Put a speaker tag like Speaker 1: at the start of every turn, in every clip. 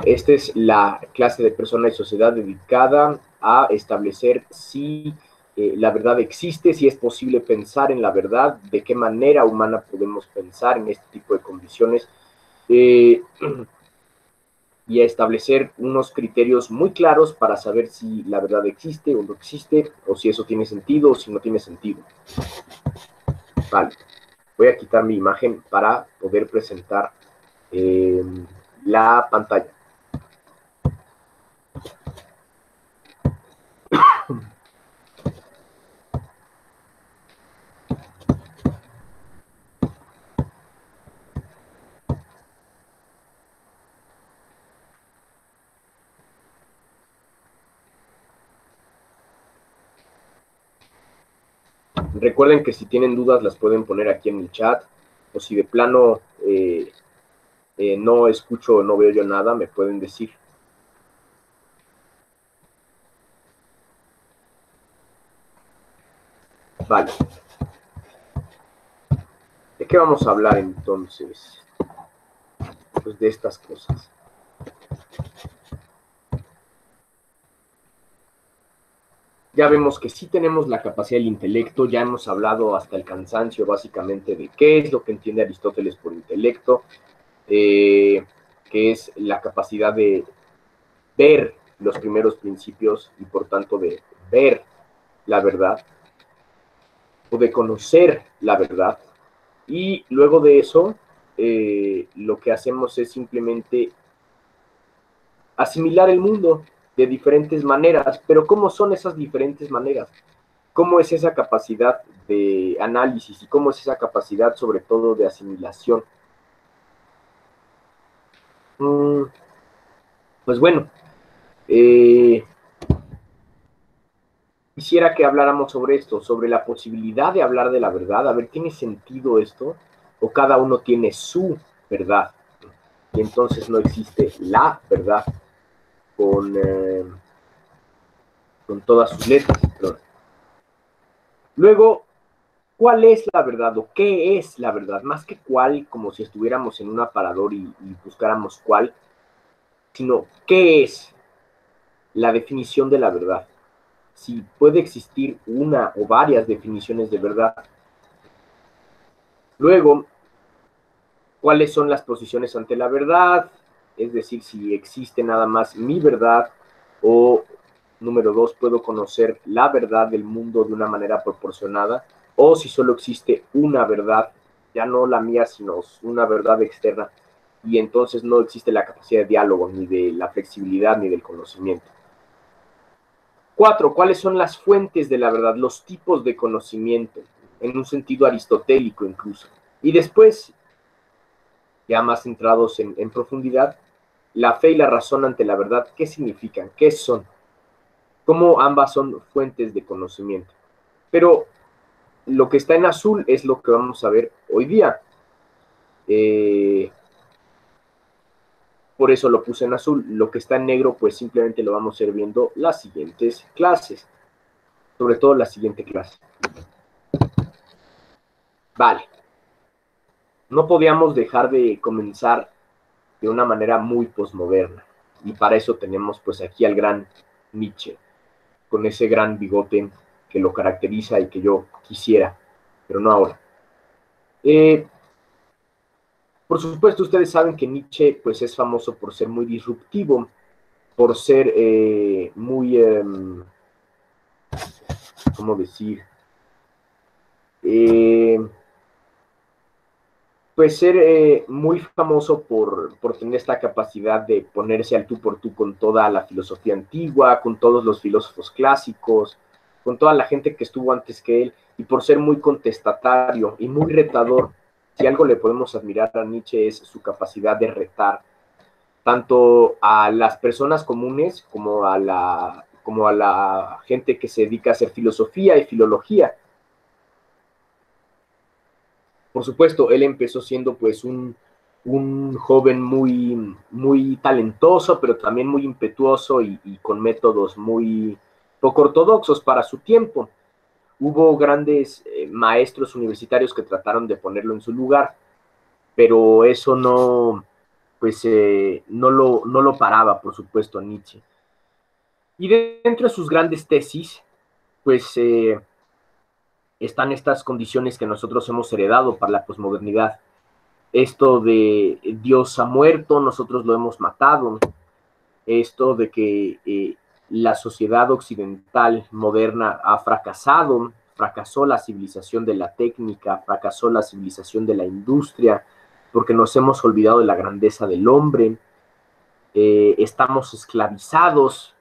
Speaker 1: Esta es la clase de persona y sociedad dedicada a establecer si la verdad existe, si es posible pensar en la verdad, de qué manera humana podemos pensar en este tipo de condiciones, eh, y a establecer unos criterios muy claros para saber si la verdad existe o no existe, o si eso tiene sentido o si no tiene sentido. Vale, voy a quitar mi imagen para poder presentar eh, la pantalla. Recuerden que si tienen dudas las pueden poner aquí en el chat, o si de plano no escucho o no veo yo nada, me pueden decir. Vale. ¿De qué vamos a hablar entonces? Pues de estas cosas. Ya vemos que sí tenemos la capacidad del intelecto, ya hemos hablado hasta el cansancio básicamente de qué es lo que entiende Aristóteles por intelecto, que es la capacidad de ver los primeros principios y por tanto de ver la verdad o de conocer la verdad. Y luego de eso, lo que hacemos es simplemente asimilar el mundo de diferentes maneras. Pero ¿cómo son esas diferentes maneras? ¿Cómo es esa capacidad de análisis y cómo es esa capacidad sobre todo de asimilación? Pues bueno, eh, quisiera que habláramos sobre esto, sobre la posibilidad de hablar de la verdad. A ver, ¿tiene sentido esto? ¿O cada uno tiene su verdad? Y entonces no existe la verdad con, con todas sus letras. Perdón. Luego, ¿cuál es la verdad o qué es la verdad? Más que cuál, como si estuviéramos en un aparador y buscáramos cuál, sino qué es la definición de la verdad. Si puede existir una o varias definiciones de verdad. Luego, ¿cuáles son las posiciones ante la verdad? Es decir, si existe nada más mi verdad o, número dos, puedo conocer la verdad del mundo de una manera proporcionada, o si solo existe una verdad, ya no la mía, sino una verdad externa, y entonces no existe la capacidad de diálogo, ni de la flexibilidad, ni del conocimiento. Cuatro, ¿cuáles son las fuentes de la verdad? Los tipos de conocimiento, en un sentido aristotélico incluso. Y después, ya más centrados en profundidad, la fe y la razón ante la verdad, ¿qué significan? ¿Qué son? ¿Cómo ambas son fuentes de conocimiento? Pero lo que está en azul es lo que vamos a ver hoy día. Por eso lo puse en azul. Lo que está en negro, pues simplemente lo vamos a ir viendo las siguientes clases. Sobre todo la siguiente clase. Vale. No podíamos dejar de comenzar de una manera muy posmoderna. Y para eso tenemos pues aquí al gran Nietzsche, con ese gran bigote que lo caracteriza y que yo quisiera, pero no ahora. Eh, por supuesto, ustedes saben que Nietzsche pues es famoso por ser muy disruptivo, por ser muy, ¿cómo decir? Eh, pues ser muy famoso por tener esta capacidad de ponerse al tú por tú con toda la filosofía antigua, con todos los filósofos clásicos, con toda la gente que estuvo antes que él, y por ser muy contestatario y muy retador. Si algo le podemos admirar a Nietzsche es su capacidad de retar tanto a las personas comunes como a la gente que se dedica a hacer filosofía y filología. Por supuesto, él empezó siendo pues un joven muy talentoso, pero también muy impetuoso y con métodos muy poco ortodoxos para su tiempo. Hubo grandes maestros universitarios que trataron de ponerlo en su lugar, pero eso no, pues no lo paraba, por supuesto, a Nietzsche. Y dentro de sus grandes tesis, pues están estas condiciones que nosotros hemos heredado para la posmodernidad. Esto de Dios ha muerto, nosotros lo hemos matado. Esto de que la sociedad occidental moderna ha fracasado, fracasó la civilización de la técnica, fracasó la civilización de la industria, porque nos hemos olvidado de la grandeza del hombre, estamos esclavizados,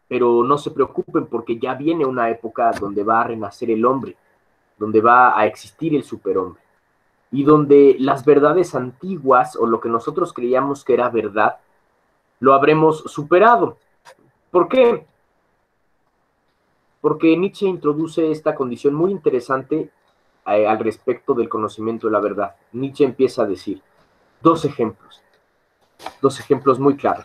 Speaker 1: pero no se preocupen porque ya viene una época donde va a renacer el hombre, donde va a existir el superhombre, y donde las verdades antiguas, o lo que nosotros creíamos que era verdad, lo habremos superado. ¿Por qué? Porque Nietzsche introduce esta condición muy interesante al respecto del conocimiento de la verdad. Nietzsche empieza a decir dos ejemplos muy claros.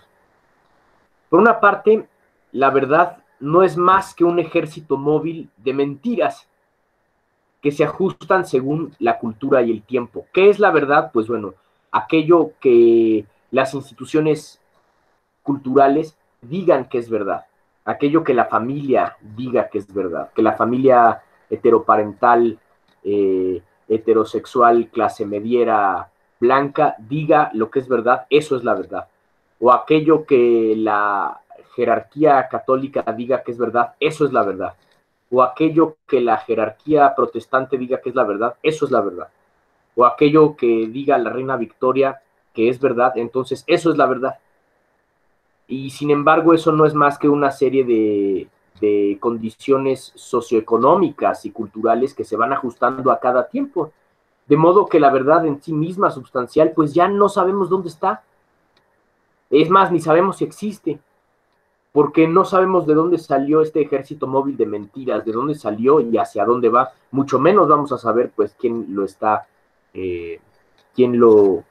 Speaker 1: Por una parte, la verdad no es más que un ejército móvil de mentiras que se ajustan según la cultura y el tiempo. ¿Qué es la verdad? Pues bueno, aquello que las instituciones culturales digan que es verdad, aquello que la familia diga que es verdad, que la familia heteroparental, heterosexual, clase mediera, blanca, diga lo que es verdad, eso es la verdad. O aquello que la jerarquía católica diga que es verdad, eso es la verdad. O aquello que la jerarquía protestante diga que es la verdad, eso es la verdad. O aquello que diga la reina Victoria que es verdad, entonces eso es la verdad. Y sin embargo, eso no es más que una serie de condiciones socioeconómicas y culturales que se van ajustando a cada tiempo. De modo que la verdad en sí misma, sustancial, pues ya no sabemos dónde está. Es más, ni sabemos si existe, porque no sabemos de dónde salió este ejército móvil de mentiras, de dónde salió y hacia dónde va. Mucho menos vamos a saber, pues, quién lo está, quién lo,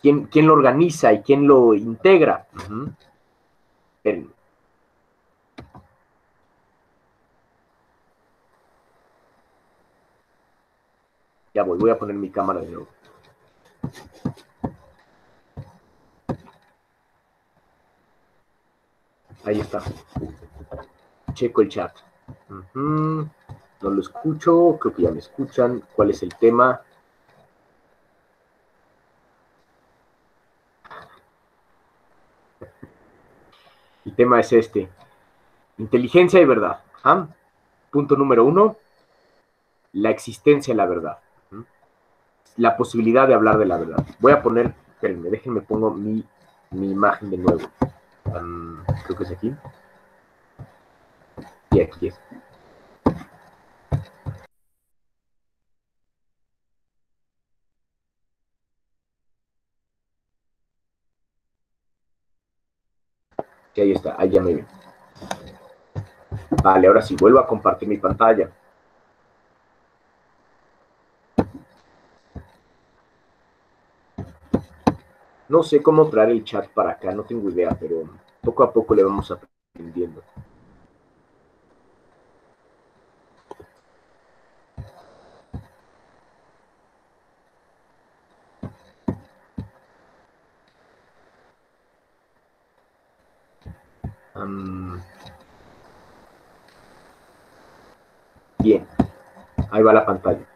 Speaker 1: quién lo organiza y quién lo integra. Espérenme. Ya voy a poner mi cámara de nuevo. Ahí está. Checo el chat. No lo escucho, creo que ya me escuchan. ¿Cuál es el tema? El tema es este. Inteligencia y verdad. Punto número 1, la existencia de la verdad. La posibilidad de hablar de la verdad. Voy a poner, espérenme, déjenme pongo mi imagen de nuevo. Creo que es aquí. Y aquí es. Y ahí está, ahí ya me ven. Vale, ahora sí, vuelvo a compartir mi pantalla. No sé cómo traer el chat para acá, no tengo idea, pero poco a poco le vamos aprendiendo. Bien, ahí va la pantalla.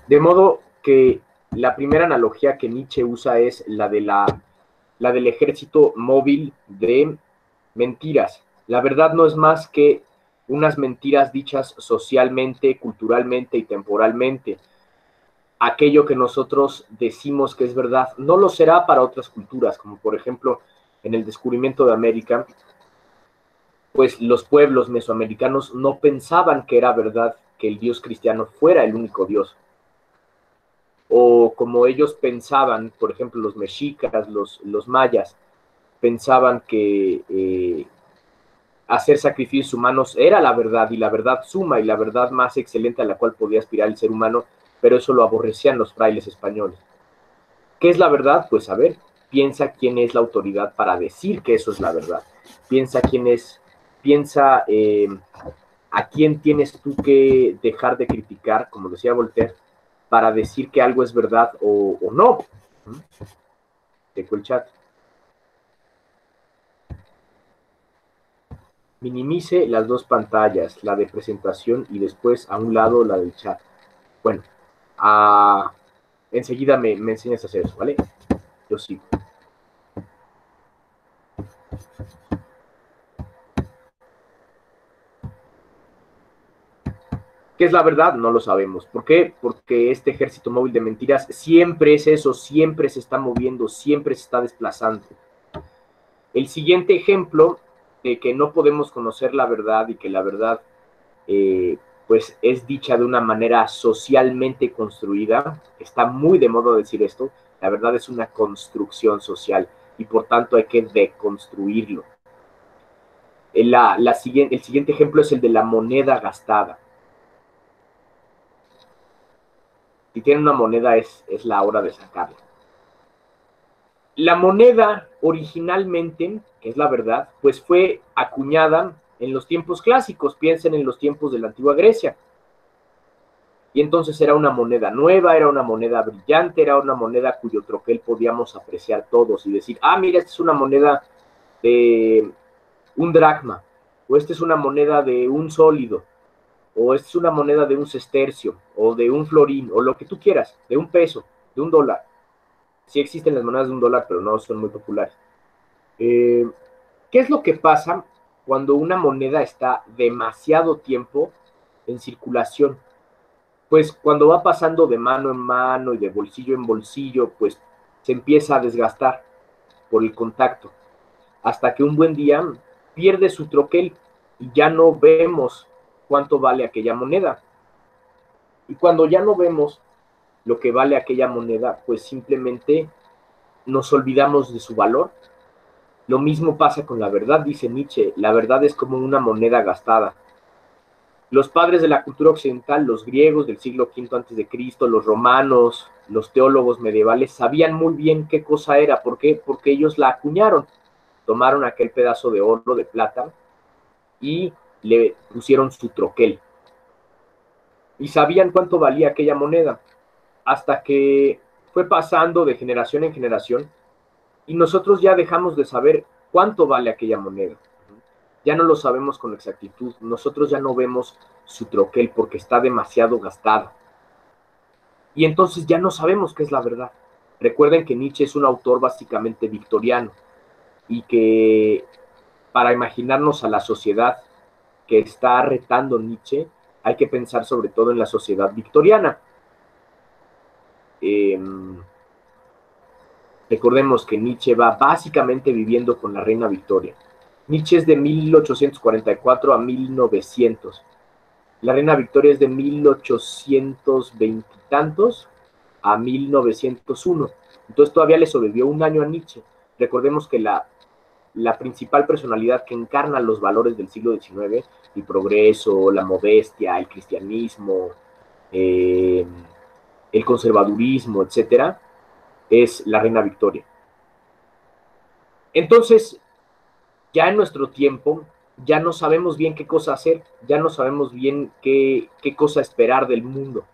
Speaker 1: De modo que la primera analogía que Nietzsche usa es la del ejército móvil de mentiras. La verdad no es más que unas mentiras dichas socialmente, culturalmente y temporalmente. Aquello que nosotros decimos que es verdad no lo será para otras culturas, como por ejemplo en el descubrimiento de América, pues los pueblos mesoamericanos no pensaban que era verdad que el Dios cristiano fuera el único Dios. O como ellos pensaban, por ejemplo, los mexicas, los mayas, pensaban que hacer sacrificios humanos era la verdad y la verdad suma y la verdad más excelente a la cual podía aspirar el ser humano, pero eso lo aborrecían los frailes españoles. ¿Qué es la verdad? Pues a ver, piensa quién es la autoridad para decir que eso es la verdad. Piensa quién es, piensa ¿A quién tienes tú que dejar de criticar, como decía Voltaire, para decir que algo es verdad o no? Checo el chat. Minimice las dos pantallas, la de presentación y después a un lado la del chat. Bueno, enseguida me enseñas a hacer eso, ¿vale? Yo sigo. ¿Qué es la verdad? No lo sabemos. ¿Por qué? Porque este ejército móvil de mentiras siempre es eso, siempre se está moviendo, siempre se está desplazando. El siguiente ejemplo de que no podemos conocer la verdad y que la verdad pues es dicha de una manera socialmente construida, está muy de moda decir esto, la verdad es una construcción social y por tanto hay que deconstruirlo. El siguiente ejemplo es el de la moneda gastada. Si tienen una moneda es la hora de sacarla. La moneda originalmente, que es la verdad, pues fue acuñada en los tiempos clásicos, piensen en los tiempos de la antigua Grecia. Y entonces era una moneda nueva, era una moneda brillante, era una moneda cuyo troquel podíamos apreciar todos y decir, ah, mira, esta es una moneda de un dracma, o esta es una moneda de un sólido, o esta es una moneda de un sestercio, o de un florín, o lo que tú quieras, de un peso, de un dólar. Sí existen las monedas de un dólar, pero no son muy populares. ¿Qué es lo que pasa cuando una moneda está demasiado tiempo en circulación? Pues cuando va pasando de mano en mano y de bolsillo en bolsillo, pues se empieza a desgastar por el contacto, hasta que un buen día pierde su troquel y ya no vemos cuánto vale aquella moneda. Y cuando ya no vemos lo que vale aquella moneda, pues simplemente nos olvidamos de su valor. Lo mismo pasa con la verdad, dice Nietzsche, la verdad es como una moneda gastada. Los padres de la cultura occidental, los griegos del siglo V a.C., los romanos, los teólogos medievales, sabían muy bien qué cosa era. ¿Por qué? Porque ellos la acuñaron. Tomaron aquel pedazo de oro, de plata, y le pusieron su troquel. Y sabían cuánto valía aquella moneda, hasta que fue pasando de generación en generación, y nosotros ya dejamos de saber cuánto vale aquella moneda. Ya no lo sabemos con exactitud, nosotros ya no vemos su troquel porque está demasiado gastada. Y entonces ya no sabemos qué es la verdad. Recuerden que Nietzsche es un autor básicamente victoriano y que para imaginarnos a la sociedad que está retando Nietzsche, hay que pensar sobre todo en la sociedad victoriana. Recordemos que Nietzsche va básicamente viviendo con la reina Victoria. Nietzsche es de 1844 a 1900. La reina Victoria es de 1820 y tantos a 1901. Entonces todavía le sobrevivió un año a Nietzsche. Recordemos que la principal personalidad que encarna los valores del siglo XIX, el progreso, la modestia, el cristianismo, el conservadurismo, etcétera, es la reina Victoria. Entonces, ya en nuestro tiempo, ya no sabemos bien qué cosa hacer, ya no sabemos bien qué cosa esperar del mundo.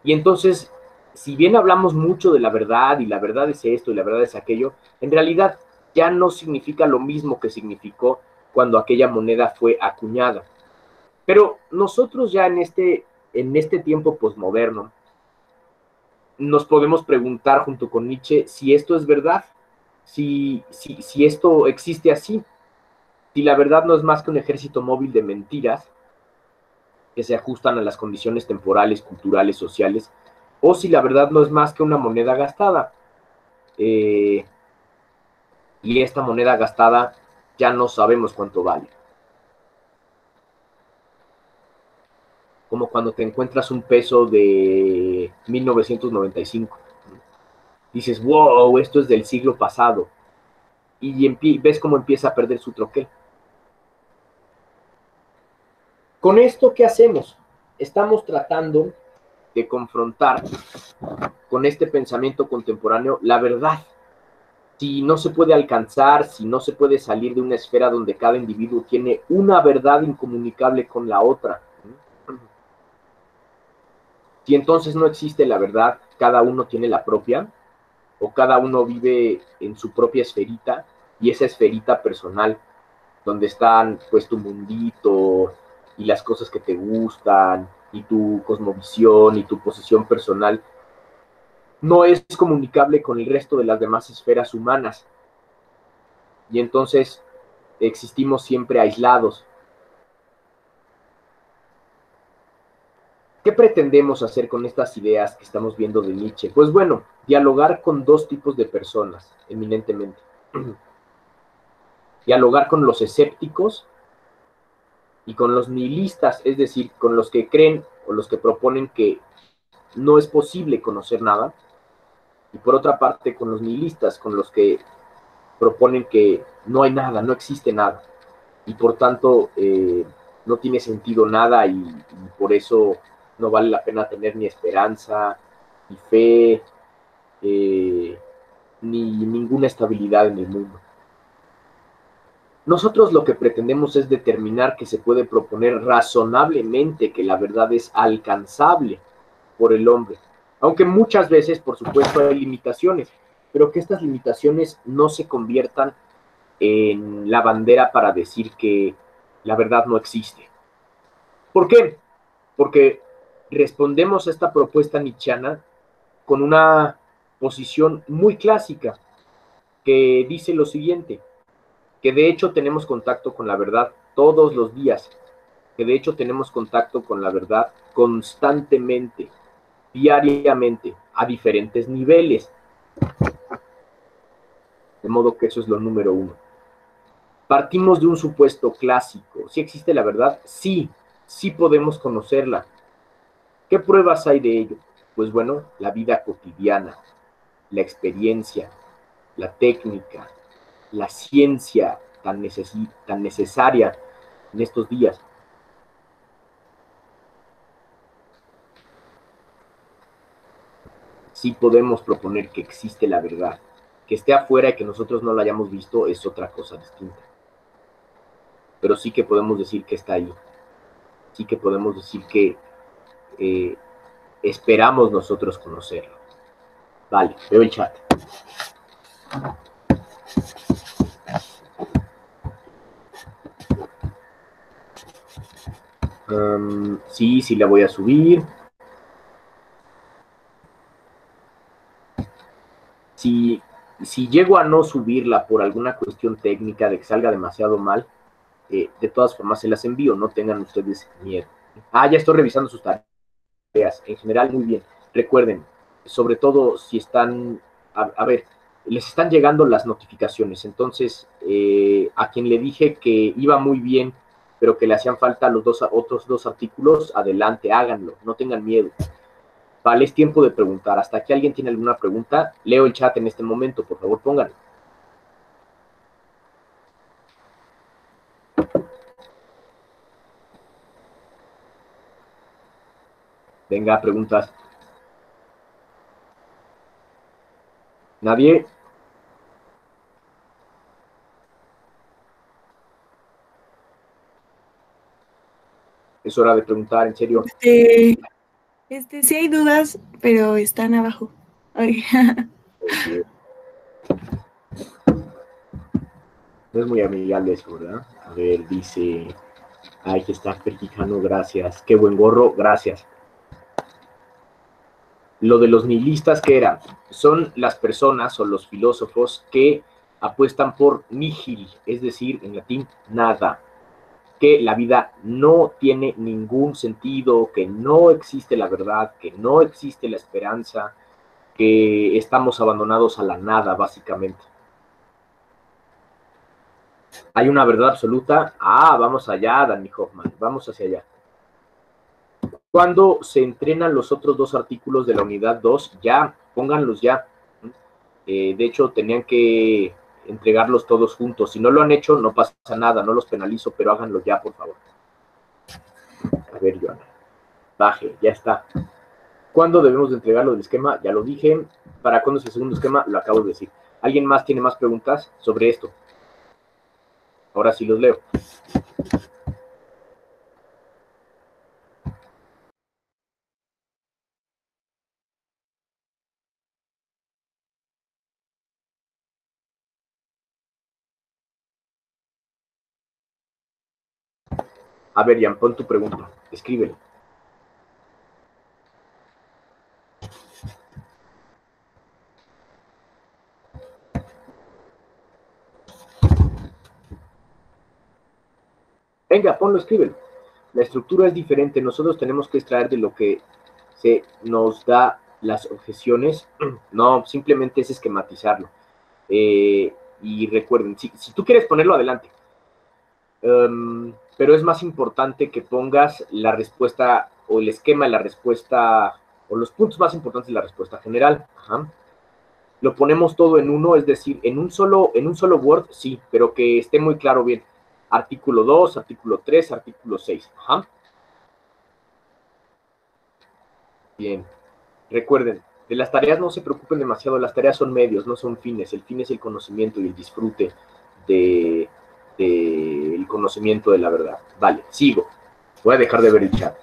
Speaker 1: Y entonces, si bien hablamos mucho de la verdad, y la verdad es esto, y la verdad es aquello, en realidad ya no significa lo mismo que significó cuando aquella moneda fue acuñada. Pero nosotros ya en este tiempo posmoderno, nos podemos preguntar junto con Nietzsche si esto es verdad, si esto existe así, si la verdad no es más que un ejército móvil de mentiras que se ajustan a las condiciones temporales, culturales, sociales, o si la verdad no es más que una moneda gastada. Y esta moneda gastada ya no sabemos cuánto vale. Como cuando te encuentras un peso de 1995. Dices, wow, esto es del siglo pasado. Y ves cómo empieza a perder su troquel. Con esto, ¿qué hacemos? Estamos tratando de confrontar con este pensamiento contemporáneo la verdad. Si no se puede alcanzar, si no se puede salir de una esfera donde cada individuo tiene una verdad incomunicable con la otra, si entonces no existe la verdad, cada uno tiene la propia, o cada uno vive en su propia esferita, y esa esferita personal, donde están pues tu mundito y las cosas que te gustan, y tu cosmovisión y tu posición personal, no es comunicable con el resto de las demás esferas humanas. Y entonces existimos siempre aislados. ¿Qué pretendemos hacer con estas ideas que estamos viendo de Nietzsche? Pues bueno, dialogar con dos tipos de personas, eminentemente. Dialogar con los escépticos y con los nihilistas, es decir, con los que creen o los que proponen que no es posible conocer nada, y por otra parte con los nihilistas, con los que proponen que no hay nada, no existe nada, y por tanto no tiene sentido nada, y por eso no vale la pena tener ni esperanza, ni fe, ni ninguna estabilidad en el mundo. Nosotros lo que pretendemos es determinar que se puede proponer razonablemente que la verdad es alcanzable por el hombre, aunque muchas veces, por supuesto, hay limitaciones, pero que estas limitaciones no se conviertan en la bandera para decir que la verdad no existe. ¿Por qué? Porque respondemos a esta propuesta nietzscheana con una posición muy clásica que dice lo siguiente: que de hecho tenemos contacto con la verdad todos los días, que de hecho tenemos contacto con la verdad constantemente, diariamente, a diferentes niveles. De modo que eso es lo número uno. Partimos de un supuesto clásico. ¿Sí existe la verdad? Sí, sí podemos conocerla. ¿Qué pruebas hay de ello? Pues bueno, la vida cotidiana, la experiencia, la técnica, la ciencia tan necesaria en estos días. Sí podemos proponer que existe la verdad. Que esté afuera y que nosotros no la hayamos visto es otra cosa distinta. Pero sí que podemos decir que está ahí. Sí que podemos decir que esperamos nosotros conocerlo. Vale, veo el chat. Sí, la voy a subir. Si llego a no subirla por alguna cuestión técnica de que salga demasiado mal, de todas formas se las envío, no tengan ustedes miedo. Ya estoy revisando sus tareas. En general, muy bien. Recuerden, sobre todo si están, a ver, les están llegando las notificaciones. Entonces, a quien le dije que iba muy bien, pero que le hacían falta los otros dos artículos, adelante, háganlo, no tengan miedo. Vale, es tiempo de preguntar. Hasta aquí alguien tiene alguna pregunta, leo el chat en este momento, por favor, pónganlo. Venga, preguntas. ¿Nadie? Es hora de preguntar, en serio.
Speaker 2: Sí hay dudas, pero están abajo. Ay.
Speaker 1: No es muy amigable eso, ¿verdad? A ver, dice, ay, que está Perquijano, gracias. Qué buen gorro, gracias. Lo de los nihilistas, ¿qué era? Son las personas o los filósofos que apuestan por nihil, es decir, en latín, nada. Que la vida no tiene ningún sentido, que no existe la verdad, que no existe la esperanza, que estamos abandonados a la nada, básicamente. Hay una verdad absoluta. Vamos allá, Danny Hoffman, vamos hacia allá. Cuando se entrenan los otros dos artículos de la unidad 2, ya, pónganlos ya. De hecho, tenían que entregarlos todos juntos. Si no lo han hecho, no pasa nada, no los penalizo, pero háganlo ya, por favor. A ver, Joana. Baje, ya está. ¿Cuándo debemos de entregarlo del esquema? Ya lo dije. ¿Para cuándo es el segundo esquema? Lo acabo de decir. ¿Alguien más tiene más preguntas sobre esto? Ahora sí los leo. A ver, Jan, pon tu pregunta. Escríbelo. Venga, ponlo, escríbelo. La estructura es diferente. Nosotros tenemos que extraer de lo que se nos da las objeciones. No, simplemente es esquematizarlo. Y recuerden, si tú quieres ponerlo adelante, pero es más importante que pongas la respuesta o el esquema de la respuesta o los puntos más importantes de la respuesta general. Ajá. Lo ponemos todo en uno, es decir, en un solo Word, sí, pero que esté muy claro bien. Artículo 2, artículo 3, artículo 6. Ajá. Bien. Recuerden, de las tareas no se preocupen demasiado, las tareas son medios, no son fines. El fin es el conocimiento y el disfrute del conocimiento de la verdad. Vale, sigo. Voy a dejar de ver el chat.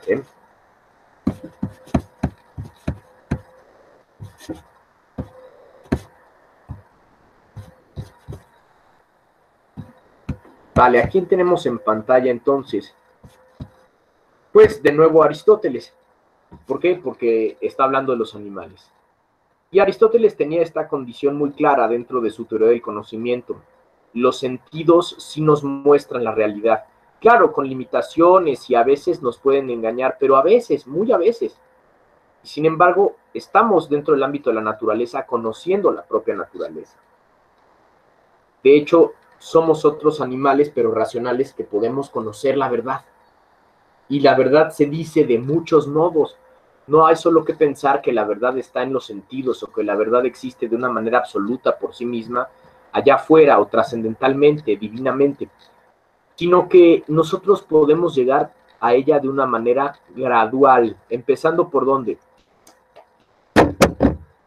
Speaker 1: Vale, ¿a quién tenemos en pantalla entonces? Pues de nuevo Aristóteles. ¿Por qué? Porque está hablando de los animales. Y Aristóteles tenía esta condición muy clara dentro de su teoría del conocimiento. Los sentidos sí nos muestran la realidad. Claro, con limitaciones y a veces nos pueden engañar, pero a veces, muy a veces. Sin embargo, estamos dentro del ámbito de la naturaleza conociendo la propia naturaleza. De hecho, somos otros animales, pero racionales, que podemos conocer la verdad. Y la verdad se dice de muchos modos. No hay solo que pensar que la verdad está en los sentidos o que la verdad existe de una manera absoluta por sí misma, allá afuera o trascendentalmente, divinamente, sino que nosotros podemos llegar a ella de una manera gradual, empezando por ¿dónde?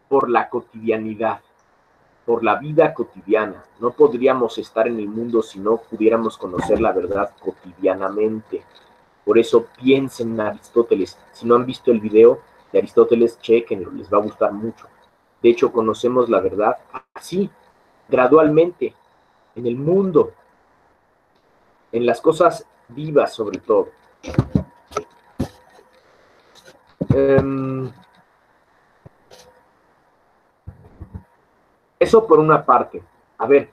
Speaker 1: Por la cotidianidad, por la vida cotidiana. No podríamos estar en el mundo si no pudiéramos conocer la verdad cotidianamente. Por eso piensen en Aristóteles. Si no han visto el video de Aristóteles, chequenlo, les va a gustar mucho. De hecho, conocemos la verdad así, gradualmente, en el mundo, en las cosas vivas sobre todo. Eso por una parte. A ver,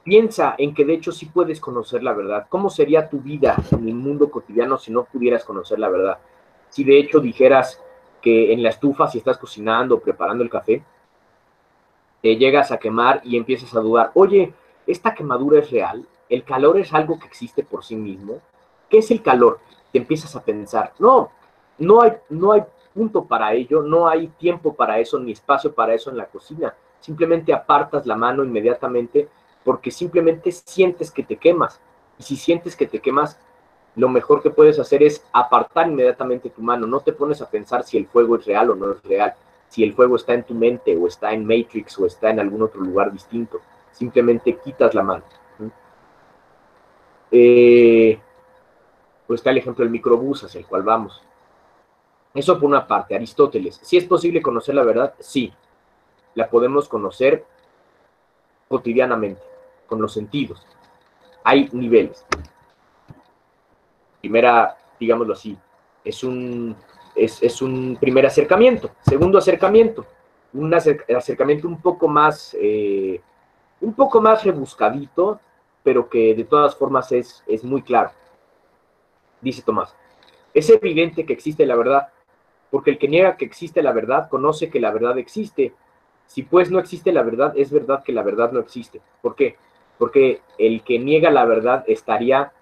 Speaker 1: piensa en que de hecho sí puedes conocer la verdad. ¿Cómo sería tu vida en el mundo cotidiano si no pudieras conocer la verdad? Si de hecho dijeras que en la estufa, si estás cocinando o preparando el café, te llegas a quemar y empiezas a dudar, oye, ¿esta quemadura es real? ¿El calor es algo que existe por sí mismo? ¿Qué es el calor? Te empiezas a pensar, no hay punto para ello, no hay tiempo para eso, ni espacio para eso en la cocina. Simplemente apartas la mano inmediatamente porque simplemente sientes que te quemas. Y si sientes que te quemas, lo mejor que puedes hacer es apartar inmediatamente tu mano. No te pones a pensar si el fuego es real o no es real, si el fuego está en tu mente o está en Matrix o está en algún otro lugar distinto. Simplemente quitas la mano. Pues está el ejemplo del microbús hacia el cual vamos. Eso por una parte. Aristóteles. ¿Si es posible conocer la verdad? Sí. La podemos conocer cotidianamente, con los sentidos. Hay niveles. Primera, digámoslo así, es un primer acercamiento. Segundo acercamiento, un acercamiento un poco más rebuscadito, pero que de todas formas es muy claro. Dice Tomás, es evidente que existe la verdad, porque el que niega que existe la verdad conoce que la verdad existe. Si pues no existe la verdad, es verdad que la verdad no existe. ¿Por qué? Porque el que niega la verdad estaría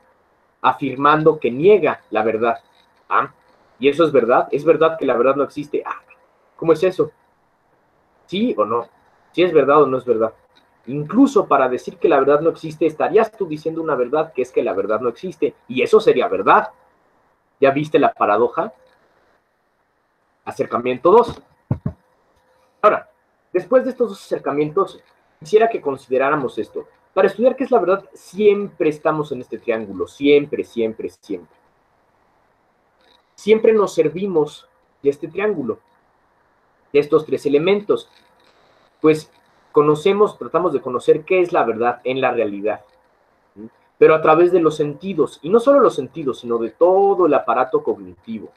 Speaker 1: afirmando que niega la verdad. ¿Ah? ¿Y eso es verdad? ¿Es verdad que la verdad no existe? Ah, ¿cómo es eso? ¿Sí o no? ¿Sí es verdad o no es verdad? Incluso para decir que la verdad no existe, estarías tú diciendo una verdad que es que la verdad no existe. Y eso sería verdad. ¿Ya viste la paradoja? Acercamiento 2. Ahora, después de estos dos acercamientos, quisiera que consideráramos esto. Para estudiar qué es la verdad, siempre estamos en este triángulo, siempre, siempre, siempre. Siempre nos servimos de este triángulo, de estos tres elementos. Pues tratamos de conocer qué es la verdad en la realidad, ¿sí? Pero a través de los sentidos, y no solo los sentidos, sino de todo el aparato cognitivo.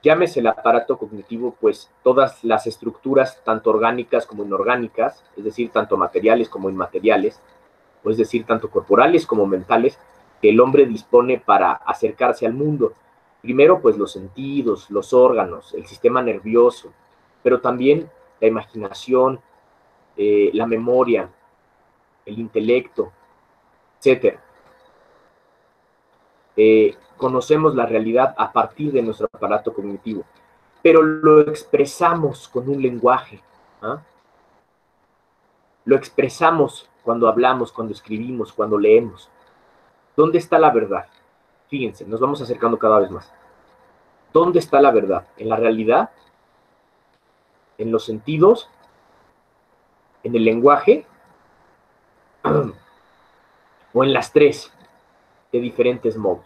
Speaker 1: Llámese el aparato cognitivo, pues todas las estructuras, tanto orgánicas como inorgánicas, es decir, tanto materiales como inmateriales, o es decir, tanto corporales como mentales, que el hombre dispone para acercarse al mundo. Primero, pues los sentidos, los órganos, el sistema nervioso, pero también la imaginación, la memoria, el intelecto, etcétera. Conocemos la realidad a partir de nuestro aparato cognitivo, pero lo expresamos con un lenguaje. ¿Ah? Lo expresamos cuando hablamos, cuando escribimos, cuando leemos. ¿Dónde está la verdad? Fíjense, nos vamos acercando cada vez más. ¿Dónde está la verdad? ¿En la realidad? ¿En los sentidos? ¿En el lenguaje? ¿O en las tres de diferentes modos?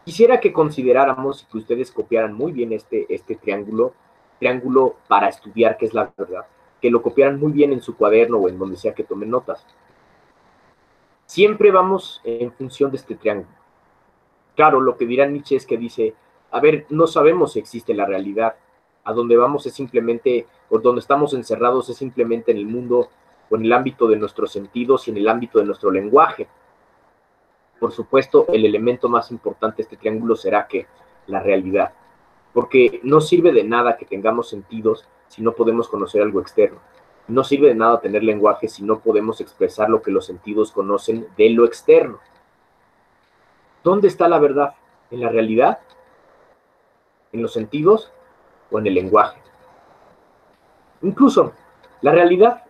Speaker 1: Quisiera que consideráramos y que ustedes copiaran muy bien este triángulo para estudiar qué es la verdad, que lo copiaran muy bien en su cuaderno o en donde sea que tomen notas. Siempre vamos en función de este triángulo. Claro, lo que dirá Nietzsche es que dice, a ver, no sabemos si existe la realidad, a donde vamos es simplemente, o donde estamos encerrados es simplemente en el mundo o en el ámbito de nuestros sentidos y en el ámbito de nuestro lenguaje. Por supuesto, el elemento más importante de este triángulo será que la realidad, porque no sirve de nada que tengamos sentidos si no podemos conocer algo externo. No sirve de nada tener lenguaje si no podemos expresar lo que los sentidos conocen de lo externo. ¿Dónde está la verdad? ¿En la realidad? ¿En los sentidos? ¿O en el lenguaje? Incluso, la realidad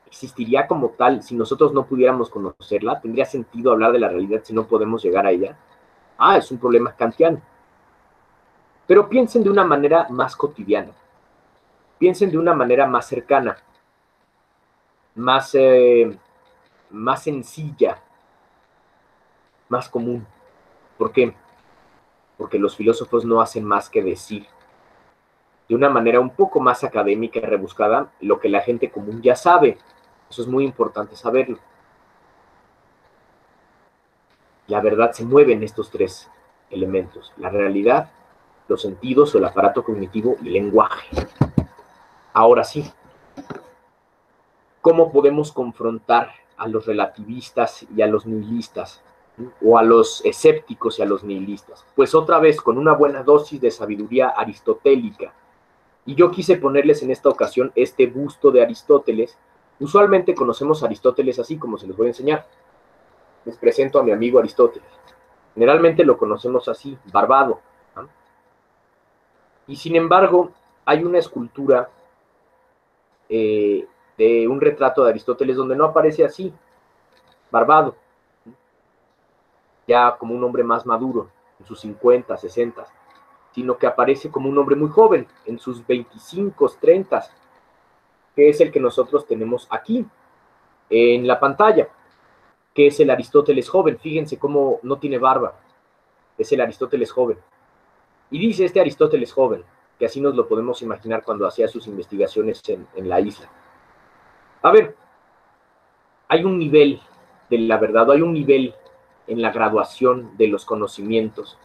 Speaker 1: existiría como tal si nosotros no pudiéramos conocerla. ¿Tendría sentido hablar de la realidad si no podemos llegar a ella? Es un problema kantiano. Pero piensen de una manera más cotidiana. Piensen de una manera más cercana, más sencilla, más común. ¿Por qué? Porque los filósofos no hacen más que decir de una manera un poco más académica y rebuscada lo que la gente común ya sabe. Eso es muy importante saberlo. La verdad se mueve en estos tres elementos: la realidad, los sentidos o el aparato cognitivo y el lenguaje. Ahora sí, ¿cómo podemos confrontar a los relativistas y a los nihilistas? O a los escépticos y a los nihilistas. Pues otra vez con una buena dosis de sabiduría aristotélica. Y yo quise ponerles en esta ocasión este busto de Aristóteles. Usualmente conocemos a Aristóteles así, como se los voy a enseñar. Les presento a mi amigo Aristóteles. Generalmente lo conocemos así, barbado, ¿no? Y sin embargo, hay una escultura de un retrato de Aristóteles donde no aparece así, barbado, ya como un hombre más maduro, en sus 50, 60, sino que aparece como un hombre muy joven, en sus 25, 30, que es el que nosotros tenemos aquí, en la pantalla, que es el Aristóteles joven. Fíjense cómo no tiene barba, es el Aristóteles joven. Y dice este Aristóteles joven, que así nos lo podemos imaginar cuando hacía sus investigaciones en la isla. A ver, hay un nivel de la verdad, hay un nivel en la graduación de los conocimientos.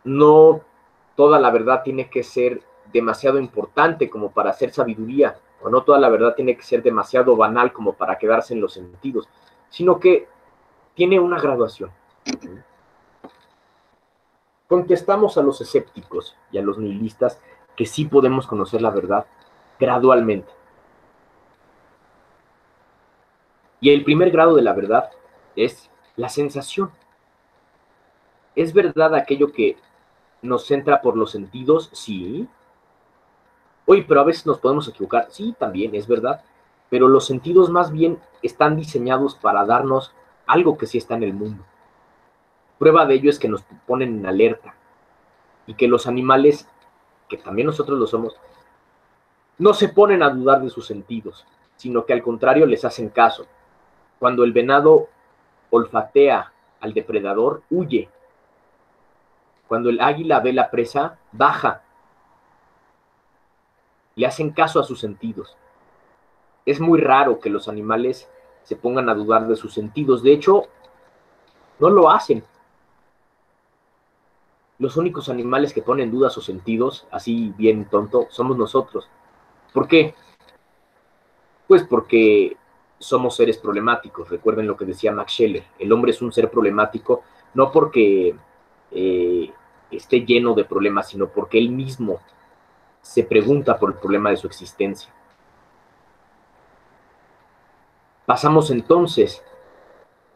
Speaker 1: No toda la verdad tiene que ser demasiado importante como para hacer sabiduría, o no toda la verdad tiene que ser demasiado banal como para quedarse en los sentidos, sino que tiene una graduación. Contestamos a los escépticos y a los nihilistas que sí podemos conocer la verdad gradualmente. Y el primer grado de la verdad es la sensación. ¿Es verdad aquello que nos entra por los sentidos? Sí. Oye, pero a veces nos podemos equivocar. Sí, también es verdad. Pero los sentidos más bien están diseñados para darnos algo que sí está en el mundo. Prueba de ello es que nos ponen en alerta y que los animales, que también nosotros lo somos, no se ponen a dudar de sus sentidos, sino que al contrario les hacen caso. Cuando el venado olfatea al depredador, huye. Cuando el águila ve la presa, baja. Le hacen caso a sus sentidos. Es muy raro que los animales se pongan a dudar de sus sentidos. De hecho, no lo hacen. Los únicos animales que ponen en duda sus sentidos, así bien tonto, somos nosotros. ¿Por qué? Pues porque somos seres problemáticos. Recuerden lo que decía Max Scheler. El hombre es un ser problemático, no porque esté lleno de problemas, sino porque él mismo se pregunta por el problema de su existencia. Pasamos entonces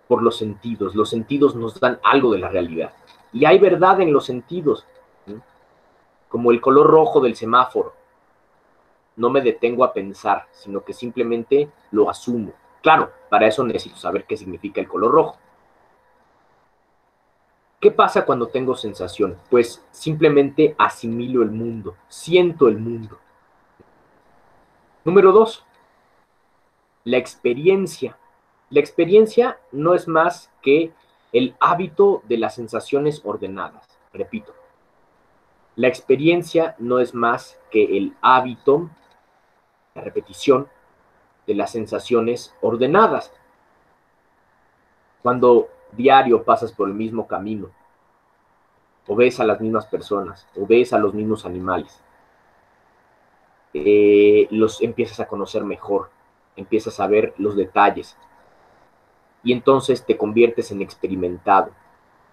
Speaker 1: por los sentidos. Los sentidos nos dan algo de la realidad. Y hay verdad en los sentidos, ¿sí? Como el color rojo del semáforo. No me detengo a pensar, sino que simplemente lo asumo. Claro, para eso necesito saber qué significa el color rojo. ¿Qué pasa cuando tengo sensación? Pues simplemente asimilo el mundo, siento el mundo. Número 2, la experiencia. La experiencia no es más que el hábito de las sensaciones ordenadas. Repito, la experiencia no es más que el hábito, la repetición de las sensaciones ordenadas. Cuando diario pasas por el mismo camino, o ves a las mismas personas, o ves a los mismos animales, los empiezas a conocer mejor, empiezas a ver los detalles, y entonces te conviertes en experimentado.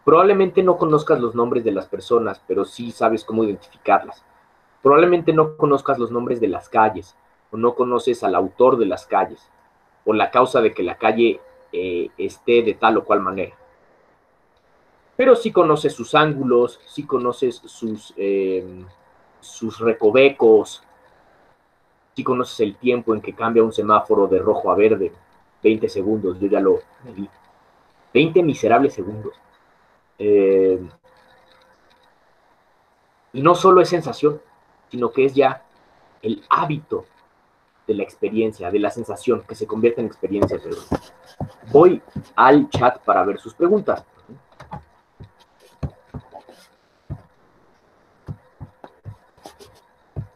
Speaker 1: Probablemente no conozcas los nombres de las personas, pero sí sabes cómo identificarlas. Probablemente no conozcas los nombres de las calles, o no conoces al autor de las calles, o la causa de que la calle esté de tal o cual manera. Pero sí conoces sus ángulos, sí conoces sus recovecos, sí conoces el tiempo en que cambia un semáforo de rojo a verde. 20 segundos, yo ya lo medí. 20 miserables segundos. Y no solo es sensación, sino que es ya el hábito de la experiencia, de la sensación, que se convierte en experiencia. Voy al chat para ver sus preguntas.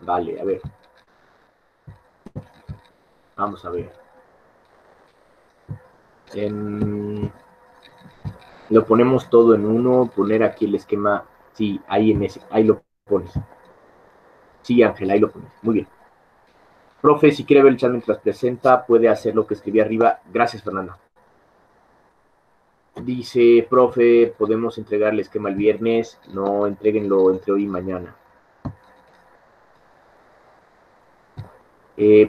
Speaker 1: Vale, a ver. Vamos a ver. Lo ponemos todo en uno, poner aquí el esquema. Sí, ahí en ese, ahí lo pones. Sí, Ángel, ahí lo pones. Muy bien. Profe, si quiere ver el chat mientras presenta, puede hacer lo que escribí arriba. Gracias, Fernanda. Dice, profe, podemos entregar el esquema el viernes. No, entréguenlo entre hoy y mañana.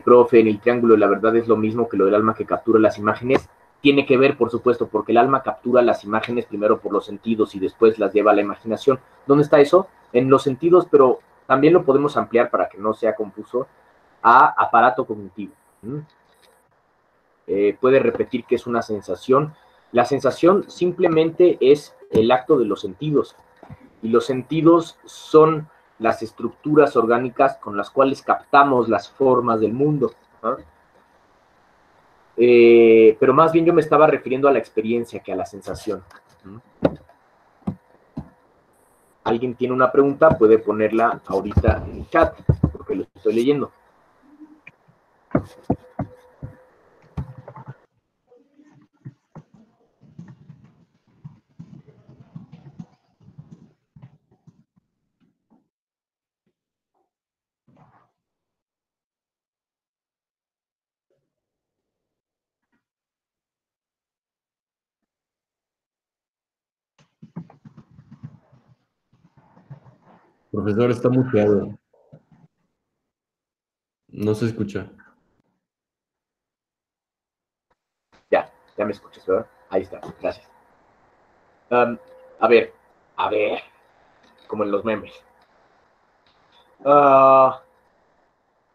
Speaker 1: Profe, en el triángulo la verdad es lo mismo que lo del alma que captura las imágenes. Tiene que ver, por supuesto, porque el alma captura las imágenes primero por los sentidos y después las lleva a la imaginación. ¿Dónde está eso? En los sentidos, pero también lo podemos ampliar para que no sea confuso a aparato cognitivo. Puede repetir que es una sensación. La sensación simplemente es el acto de los sentidos. Y los sentidos son las estructuras orgánicas con las cuales captamos las formas del mundo, ¿no? Pero más bien yo me estaba refiriendo a la experiencia que a la sensación. ¿Alguien tiene una pregunta? Puede ponerla ahorita en el chat, porque lo estoy leyendo.
Speaker 3: Profesor, está muteado. No se escucha.
Speaker 1: Ya me escuchas, ¿verdad? Ahí está, gracias. A ver, como en los memes.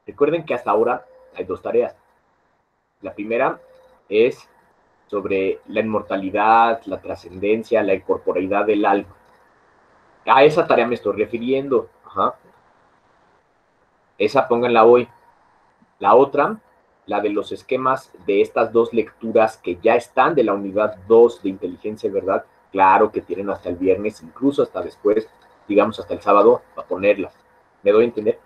Speaker 1: Recuerden que hasta ahora hay dos tareas. La primera es sobre la inmortalidad, la trascendencia, la incorporeidad del alma. A esa tarea me estoy refiriendo. Ajá. Esa pónganla hoy. La otra, la de los esquemas de estas dos lecturas que ya están de la unidad 2 de inteligencia y verdad, claro que tienen hasta el viernes, incluso hasta después, digamos hasta el sábado, para ponerlas. ¿Me doy a entender?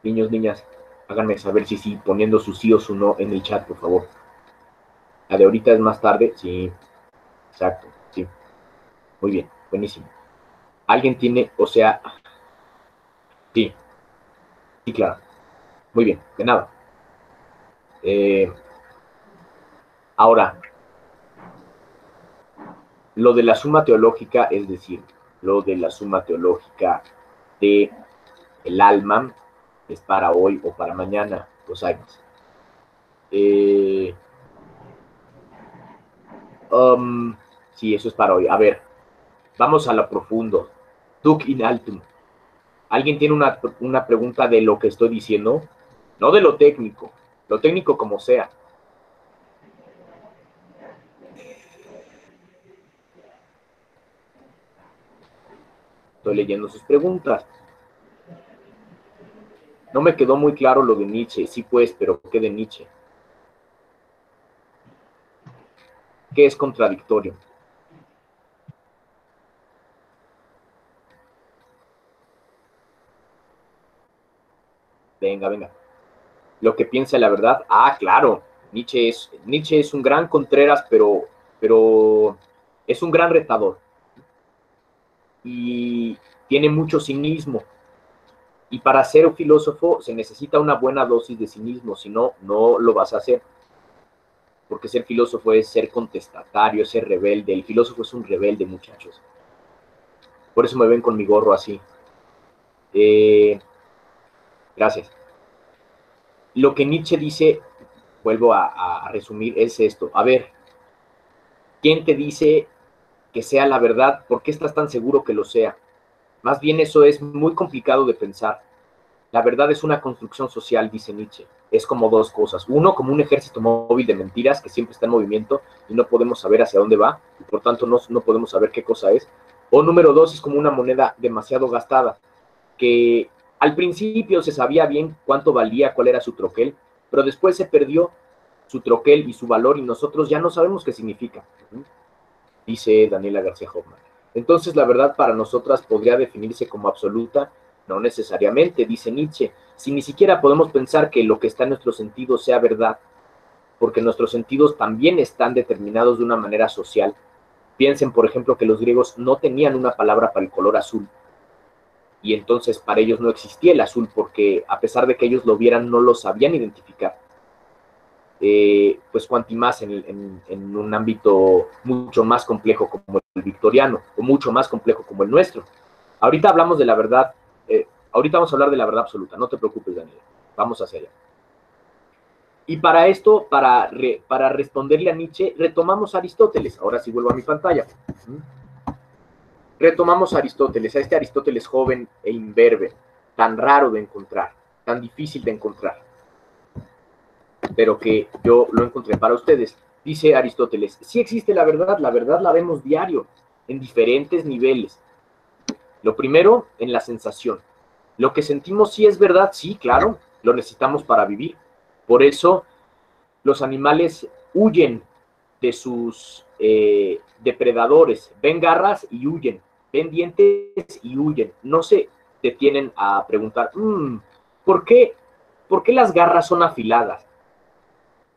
Speaker 1: Niños, niñas, háganme saber si sí, poniendo su sí o su no en el chat, por favor. La de ahorita es más tarde, sí, exacto, sí. Muy bien, buenísimo. ¿Alguien tiene, o sea, sí, sí, claro. Muy bien, de nada. Ahora, lo de la suma teológica, es decir, lo de la suma teológica de el alma, es para hoy o para mañana, los años. Sí, eso es para hoy. A ver, vamos a lo profundo. Duc in altum. ¿Alguien tiene una pregunta de lo que estoy diciendo? No de lo técnico como sea. Estoy leyendo sus preguntas. No me quedó muy claro lo de Nietzsche. Sí, pues, pero ¿qué de Nietzsche? ¿Qué es contradictorio? Venga, venga. Lo que piensa la verdad. Ah, claro. Nietzsche es un gran Contreras, pero es un gran retador. Y tiene mucho cinismo. Y para ser un filósofo se necesita una buena dosis de cinismo, si no, no lo vas a hacer. Porque ser filósofo es ser contestatario, es ser rebelde. El filósofo es un rebelde, muchachos. Por eso me ven con mi gorro así. Gracias. Lo que Nietzsche dice, vuelvo a resumir, es esto. A ver, ¿quién te dice que sea la verdad? ¿Por qué estás tan seguro que lo sea? Más bien eso es muy complicado de pensar. La verdad es una construcción social, dice Nietzsche. Es como dos cosas. Uno, como un ejército móvil de mentiras que siempre está en movimiento y no podemos saber hacia dónde va y por tanto no podemos saber qué cosa es. O número dos, es como una moneda demasiado gastada que al principio se sabía bien cuánto valía, cuál era su troquel, pero después se perdió su troquel y su valor y nosotros ya no sabemos qué significa, dice Daniela García Hoffman. Entonces la verdad para nosotras podría definirse como absoluta, no necesariamente, dice Nietzsche, si ni siquiera podemos pensar que lo que está en nuestros sentidos sea verdad, porque nuestros sentidos también están determinados de una manera social. Piensen, por ejemplo, que los griegos no tenían una palabra para el color azul, y entonces para ellos no existía el azul porque a pesar de que ellos lo vieran no lo sabían identificar. Pues cuanti más en un ámbito mucho más complejo como el victoriano o mucho más complejo como el nuestro. Ahorita hablamos de la verdad, ahorita vamos a hablar de la verdad absoluta, no te preocupes, Daniel, vamos hacia allá. Y para esto, para responderle a Nietzsche, retomamos a Aristóteles. Ahora sí vuelvo a mi pantalla. Retomamos a Aristóteles, a este Aristóteles joven e imberbe, tan raro de encontrar, tan difícil de encontrar, pero que yo lo encontré para ustedes. Dice Aristóteles, sí existe la verdad la vemos diario, en diferentes niveles. Lo primero, en la sensación. Lo que sentimos sí es verdad, sí, claro, lo necesitamos para vivir. Por eso los animales huyen de sus depredadores, ven garras y huyen, ven dientes y huyen, no se detienen a preguntar, ¿por qué las garras son afiladas?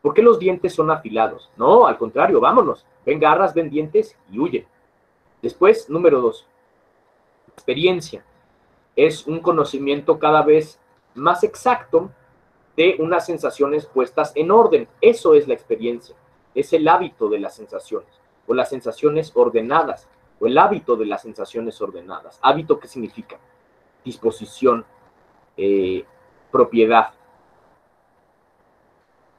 Speaker 1: ¿Por qué los dientes son afilados? No, al contrario, vámonos, ven garras, ven dientes y huyen. Después, número 2, experiencia. Es un conocimiento cada vez más exacto de unas sensaciones puestas en orden. Eso es la experiencia, es el hábito de las sensaciones, o las sensaciones ordenadas, o el hábito de las sensaciones ordenadas. ¿Hábito qué significa? Disposición, propiedad.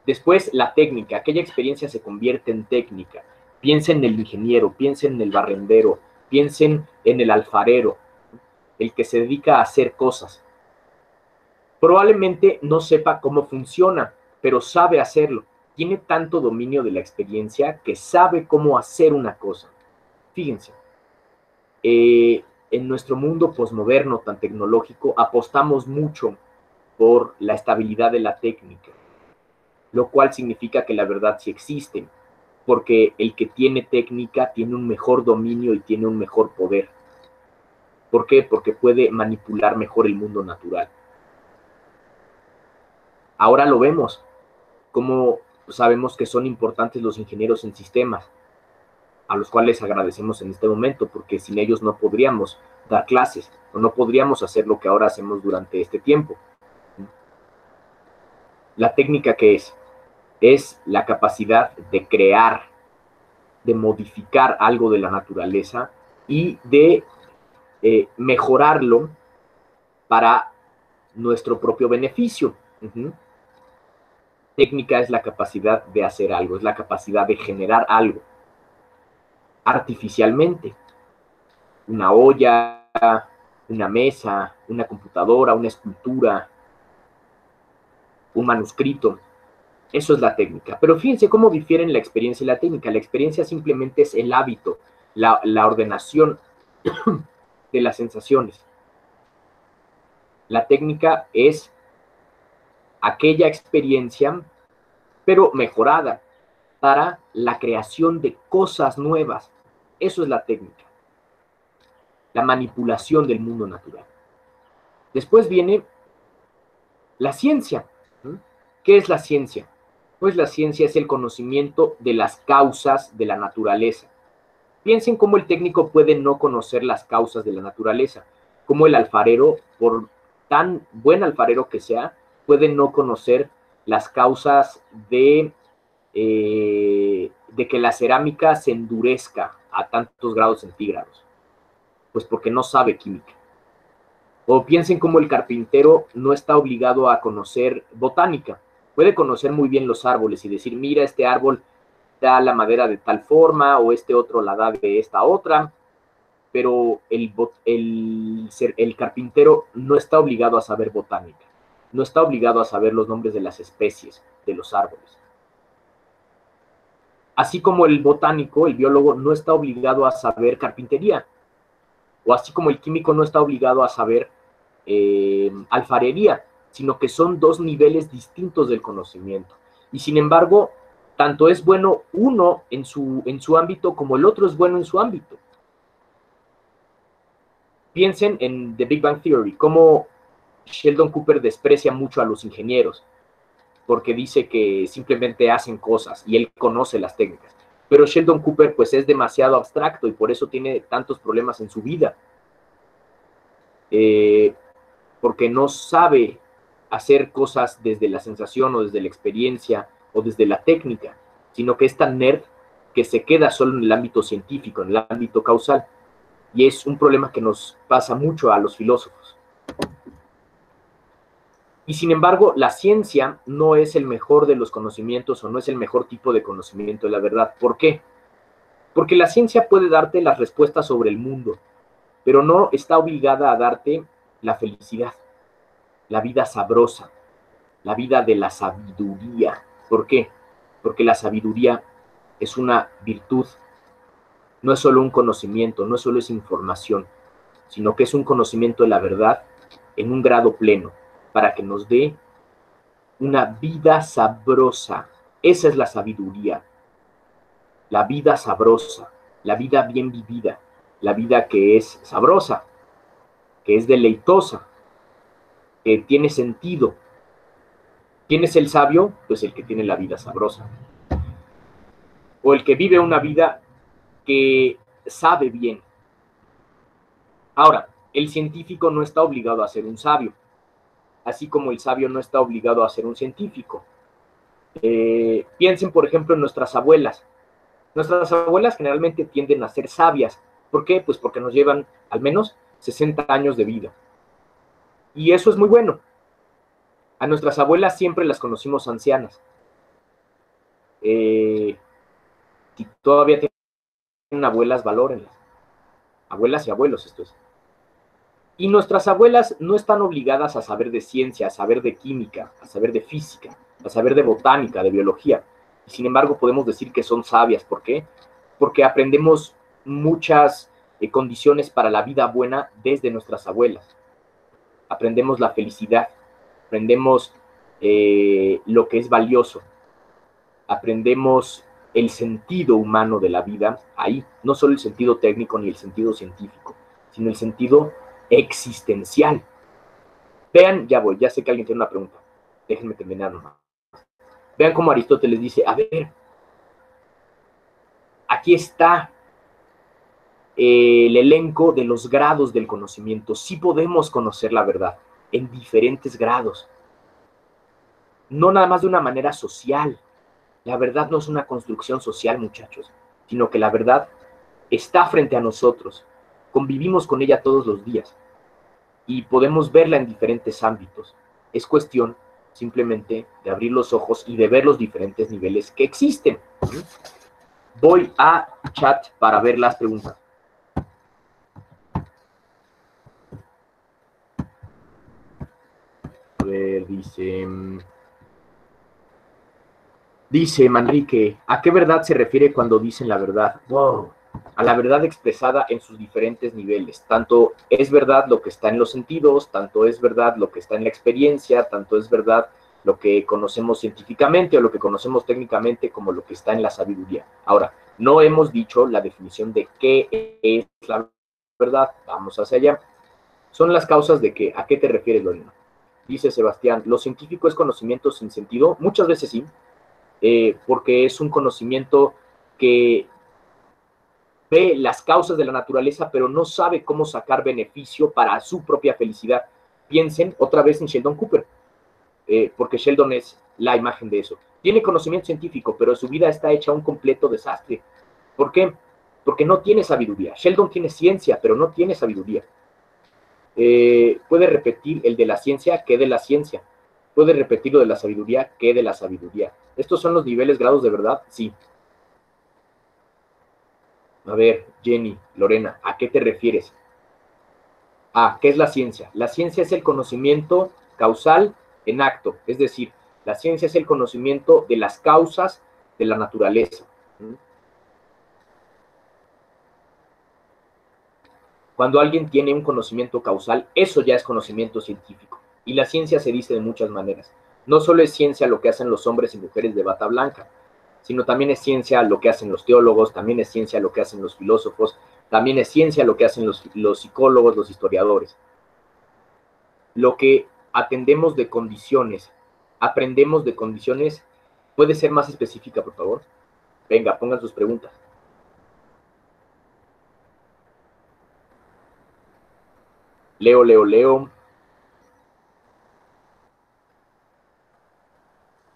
Speaker 1: Después, la técnica. Aquella experiencia se convierte en técnica. Piensen en el ingeniero, piensen en el barrendero, piensen en el alfarero, el que se dedica a hacer cosas. Probablemente no sepa cómo funciona, pero sabe hacerlo. Tiene tanto dominio de la experiencia que sabe cómo hacer una cosa. Fíjense, en nuestro mundo posmoderno tan tecnológico apostamos mucho por la estabilidad de la técnica, lo cual significa que la verdad sí existe, porque el que tiene técnica tiene un mejor dominio y tiene un mejor poder. ¿Por qué? Porque puede manipular mejor el mundo natural. Ahora lo vemos, como sabemos que son importantes los ingenieros en sistemas, a los cuales agradecemos en este momento, porque sin ellos no podríamos dar clases, o no podríamos hacer lo que ahora hacemos durante este tiempo. La técnica, ¿qué es? Es la capacidad de crear, de modificar algo de la naturaleza y de mejorarlo para nuestro propio beneficio. Técnica es la capacidad de hacer algo, es la capacidad de generar algo artificialmente. Una olla, una mesa, una computadora, una escultura, un manuscrito. Eso es la técnica. Pero fíjense cómo difieren la experiencia y la técnica. La experiencia simplemente es el hábito, la ordenación de las sensaciones. La técnica es aquella experiencia, pero mejorada, para la creación de cosas nuevas. Eso es la técnica. La manipulación del mundo natural. Después viene la ciencia. ¿Qué es la ciencia? Pues la ciencia es el conocimiento de las causas de la naturaleza. Piensen cómo el técnico puede no conocer las causas de la naturaleza, cómo el alfarero, por tan buen alfarero que sea, puede no conocer las causas de que la cerámica se endurezca a tantos grados centígrados. Pues porque no sabe química. O piensen cómo el carpintero no está obligado a conocer botánica. Puede conocer muy bien los árboles y decir, mira, este árbol da la madera de tal forma, o este otro la da de esta otra, pero el carpintero no está obligado a saber botánica, no está obligado a saber los nombres de las especies de los árboles. Así como el botánico, el biólogo, no está obligado a saber carpintería, o así como el químico no está obligado a saber alfarería, sino que son dos niveles distintos del conocimiento. Y sin embargo, tanto es bueno uno en su ámbito como el otro es bueno en su ámbito. Piensen en The Big Bang Theory, cómo Sheldon Cooper desprecia mucho a los ingenieros, porque dice que simplemente hacen cosas y él conoce las técnicas. Pero Sheldon Cooper pues es demasiado abstracto y por eso tiene tantos problemas en su vida. Porque no sabe hacer cosas desde la sensación o desde la experiencia o desde la técnica, sino que es tan nerd que se queda solo en el ámbito científico, en el ámbito causal. Y es un problema que nos pasa mucho a los filósofos. Y sin embargo, la ciencia no es el mejor de los conocimientos o no es el mejor tipo de conocimiento de la verdad. ¿Por qué? Porque la ciencia puede darte las respuestas sobre el mundo, pero no está obligada a darte la felicidad, la vida sabrosa, la vida de la sabiduría. ¿Por qué? Porque la sabiduría es una virtud, no es solo un conocimiento, no solo es información, sino que es un conocimiento de la verdad en un grado pleno, para que nos dé una vida sabrosa. Esa es la sabiduría, la vida sabrosa, la vida bien vivida, la vida que es sabrosa, que es deleitosa, que tiene sentido. ¿Quién es el sabio? Pues el que tiene la vida sabrosa. O el que vive una vida que sabe bien. Ahora, el científico no está obligado a ser un sabio, así como el sabio no está obligado a ser un científico. Piensen, por ejemplo, en nuestras abuelas. Nuestras abuelas generalmente tienden a ser sabias. ¿Por qué? Pues porque nos llevan al menos 60 años de vida. Y eso es muy bueno. A nuestras abuelas siempre las conocimos ancianas. Si todavía tienen abuelas, valórenlas. Abuelas y abuelos, esto es. Y nuestras abuelas no están obligadas a saber de ciencia, a saber de química, a saber de física, a saber de botánica, de biología. Y sin embargo, podemos decir que son sabias. ¿Por qué? Porque aprendemos muchas condiciones para la vida buena desde nuestras abuelas. Aprendemos la felicidad, aprendemos lo que es valioso, aprendemos el sentido humano de la vida ahí, no solo el sentido técnico ni el sentido científico, sino el sentido existencial. Vean, ya voy, ya sé que alguien tiene una pregunta, déjenme terminar nomás. Vean cómo Aristóteles dice, a ver, aquí está el elenco de los grados del conocimiento. Sí podemos conocer la verdad en diferentes grados, no nada más de una manera social. La verdad no es una construcción social, muchachos, sino que la verdad está frente a nosotros. Convivimos con ella todos los días y podemos verla en diferentes ámbitos. Es cuestión simplemente de abrir los ojos y de ver los diferentes niveles que existen. Voy a chat para ver las preguntas. A ver, dice Manrique, ¿a qué verdad se refiere cuando dicen la verdad? Wow, a la verdad expresada en sus diferentes niveles. Tanto es verdad lo que está en los sentidos, tanto es verdad lo que está en la experiencia, tanto es verdad lo que conocemos científicamente o lo que conocemos técnicamente como lo que está en la sabiduría. Ahora, no hemos dicho la definición de qué es la verdad. Vamos hacia allá. Son las causas de qué. ¿A qué te refieres, Lorena? Dice Sebastián, ¿lo científico es conocimiento sin sentido? Muchas veces sí, porque es un conocimiento que ve las causas de la naturaleza, pero no sabe cómo sacar beneficio para su propia felicidad. Piensen otra vez en Sheldon Cooper, porque Sheldon es la imagen de eso. Tiene conocimiento científico, pero su vida está hecha un completo desastre. ¿Por qué? Porque no tiene sabiduría. Sheldon tiene ciencia, pero no tiene sabiduría. Puede repetir el de la ciencia, que de la ciencia. Puede repetir lo de la sabiduría, que de la sabiduría. ¿Estos son los niveles, grados de verdad? Sí. A ver, Jenny, Lorena, ¿a qué te refieres? ¿Qué es la ciencia? La ciencia es el conocimiento causal en acto, es decir, la ciencia es el conocimiento de las causas de la naturaleza. Cuando alguien tiene un conocimiento causal, eso ya es conocimiento científico. Y la ciencia se dice de muchas maneras. No solo es ciencia lo que hacen los hombres y mujeres de bata blanca, sino también es ciencia lo que hacen los teólogos, también es ciencia lo que hacen los filósofos, también es ciencia lo que hacen los psicólogos, los historiadores. Lo que atendemos de condiciones, aprendemos de condiciones, ¿puede ser más específica, por favor? Venga, pongan sus preguntas. Leo.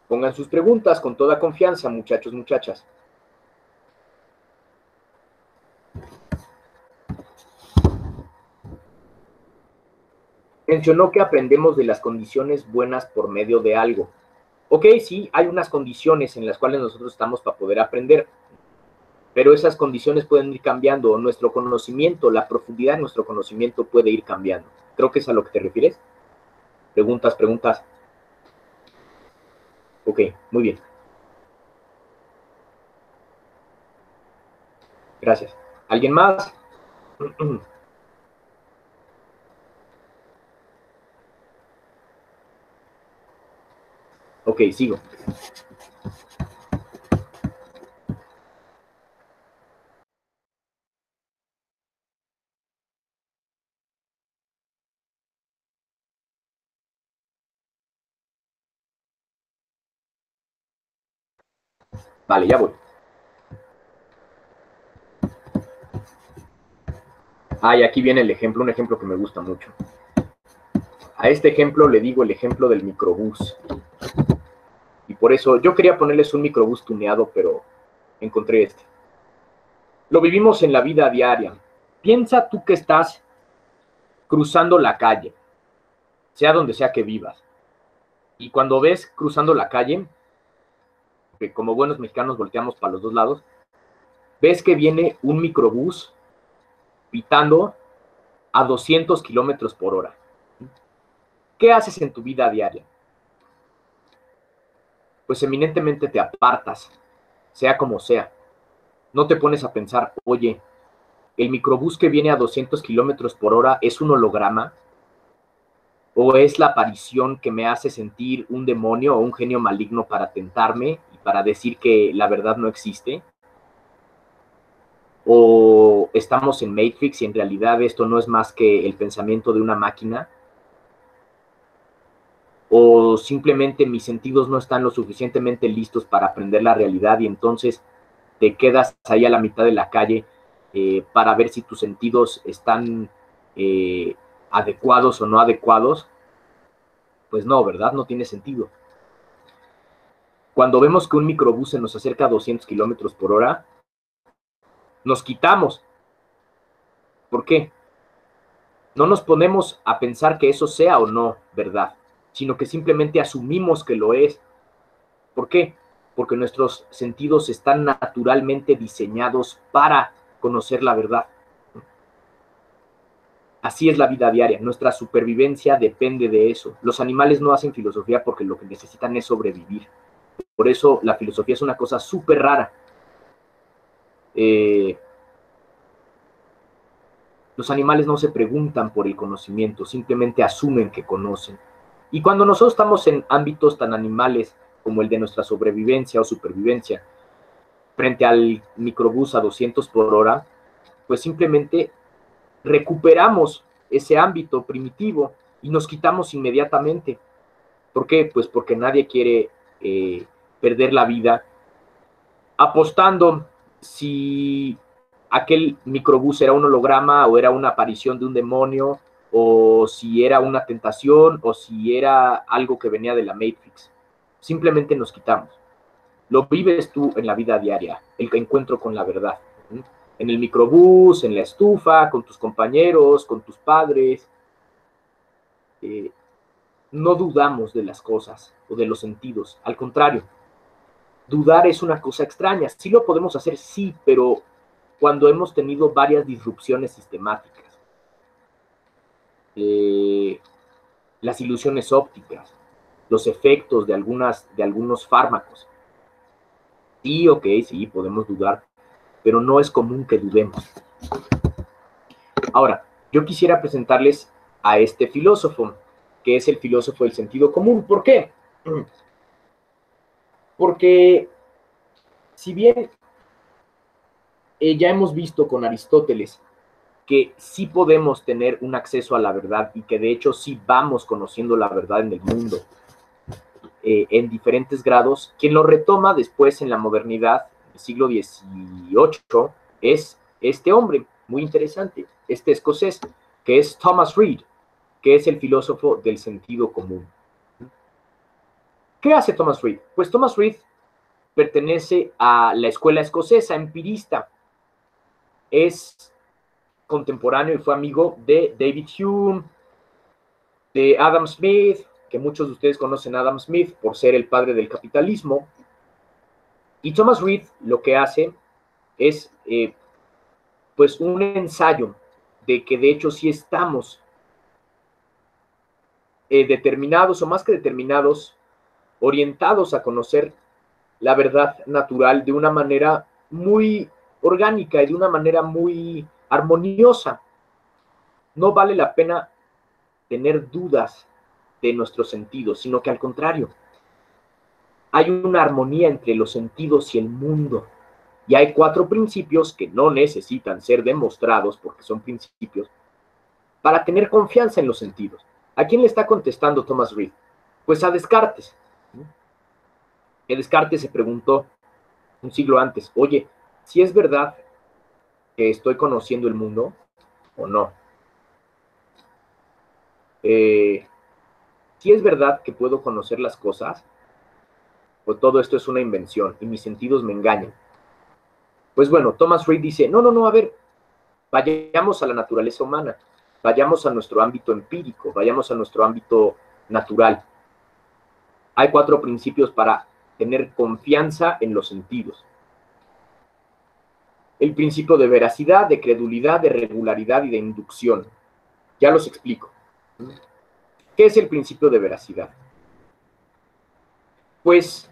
Speaker 1: Pongan sus preguntas con toda confianza, muchachos, muchachas. Mencionó que aprendemos de las condiciones buenas por medio de algo. Ok, sí, hay unas condiciones en las cuales nosotros estamos para poder aprender, pero esas condiciones pueden ir cambiando. Nuestro conocimiento, la profundidad de nuestro conocimiento puede ir cambiando. Creo que es a lo que te refieres. Preguntas. Ok, muy bien. Gracias. ¿Alguien más? Ok, sigo. Vale, ya voy. Y aquí viene el ejemplo, un ejemplo que me gusta mucho. A este ejemplo le digo el ejemplo del microbús. Y por eso yo quería ponerles un microbús tuneado, pero encontré este. Lo vivimos en la vida diaria. Piensa tú que estás cruzando la calle, sea donde sea que vivas. Y cuando ves cruzando la calle, que como buenos mexicanos volteamos para los dos lados, ves que viene un microbús pitando a 200 kilómetros por hora. ¿Qué haces en tu vida diaria? Pues eminentemente te apartas, sea como sea. No te pones a pensar, oye, el microbús que viene a 200 kilómetros por hora es un holograma, o es la aparición que me hace sentir un demonio o un genio maligno para tentarme y para decir que la verdad no existe, o estamos en Matrix y en realidad esto no es más que el pensamiento de una máquina, o simplemente mis sentidos no están lo suficientemente listos para aprender la realidad y entonces te quedas ahí a la mitad de la calle para ver si tus sentidos están adecuados o no adecuados. Pues no, ¿verdad? No tiene sentido. Cuando vemos que un microbús se nos acerca a 200 kilómetros por hora, nos quitamos. ¿Por qué? No nos ponemos a pensar que eso sea o no verdad, sino que simplemente asumimos que lo es. ¿Por qué? Porque nuestros sentidos están naturalmente diseñados para conocer la verdad. Así es la vida diaria, nuestra supervivencia depende de eso. Los animales no hacen filosofía porque lo que necesitan es sobrevivir. Por eso la filosofía es una cosa súper rara. Los animales no se preguntan por el conocimiento, simplemente asumen que conocen. Y cuando nosotros estamos en ámbitos tan animales como el de nuestra sobrevivencia o supervivencia, frente al microbús a 200 por hora, pues simplemente recuperamos ese ámbito primitivo y nos quitamos inmediatamente. ¿Por qué? Pues porque nadie quiere perder la vida apostando si aquel microbús era un holograma o era una aparición de un demonio o si era una tentación o si era algo que venía de la Matrix. Simplemente nos quitamos. Lo vives tú en la vida diaria, el encuentro con la verdad. En el microbús, en la estufa, con tus compañeros, con tus padres. No dudamos de las cosas o de los sentidos. Al contrario, dudar es una cosa extraña. Sí lo podemos hacer, sí, pero cuando hemos tenido varias disrupciones sistemáticas. Las ilusiones ópticas, los efectos de algunos fármacos. Sí, ok, sí, podemos dudar, pero no es común que dudemos. Ahora, yo quisiera presentarles a este filósofo, que es el filósofo del sentido común. ¿Por qué? Porque si bien ya hemos visto con Aristóteles que sí podemos tener un acceso a la verdad y que de hecho sí vamos conociendo la verdad en el mundo en diferentes grados, quien lo retoma después en la modernidad del siglo XVIII es este hombre muy interesante, este escocés, que es Thomas Reid, que es el filósofo del sentido común. ¿Qué hace Thomas Reid? Pues Thomas Reid pertenece a la escuela escocesa empirista. Es contemporáneo y fue amigo de David Hume, de Adam Smith, que muchos de ustedes conocen a Adam Smith por ser el padre del capitalismo. Y Thomas Reid lo que hace es pues un ensayo de que de hecho sí estamos determinados, o más que determinados, orientados a conocer la verdad natural de una manera muy orgánica y de una manera muy armoniosa. No vale la pena tener dudas de nuestros sentidos, sino que al contrario, hay una armonía entre los sentidos y el mundo. Y hay 4 principios que no necesitan ser demostrados, porque son principios, para tener confianza en los sentidos. ¿A quién le está contestando Thomas Reid? Pues a Descartes. Descartes se preguntó un siglo antes, oye, ¿si es verdad que estoy conociendo el mundo o no? ¿Si es verdad que puedo conocer las cosas? ¿O todo esto es una invención y mis sentidos me engañan? Pues bueno, Thomas Reid dice, no, a ver, vayamos a la naturaleza humana, vayamos a nuestro ámbito empírico, vayamos a nuestro ámbito natural. Hay 4 principios para tener confianza en los sentidos. El principio de veracidad, de credulidad, de regularidad y de inducción. Ya los explico. ¿Qué es el principio de veracidad? Pues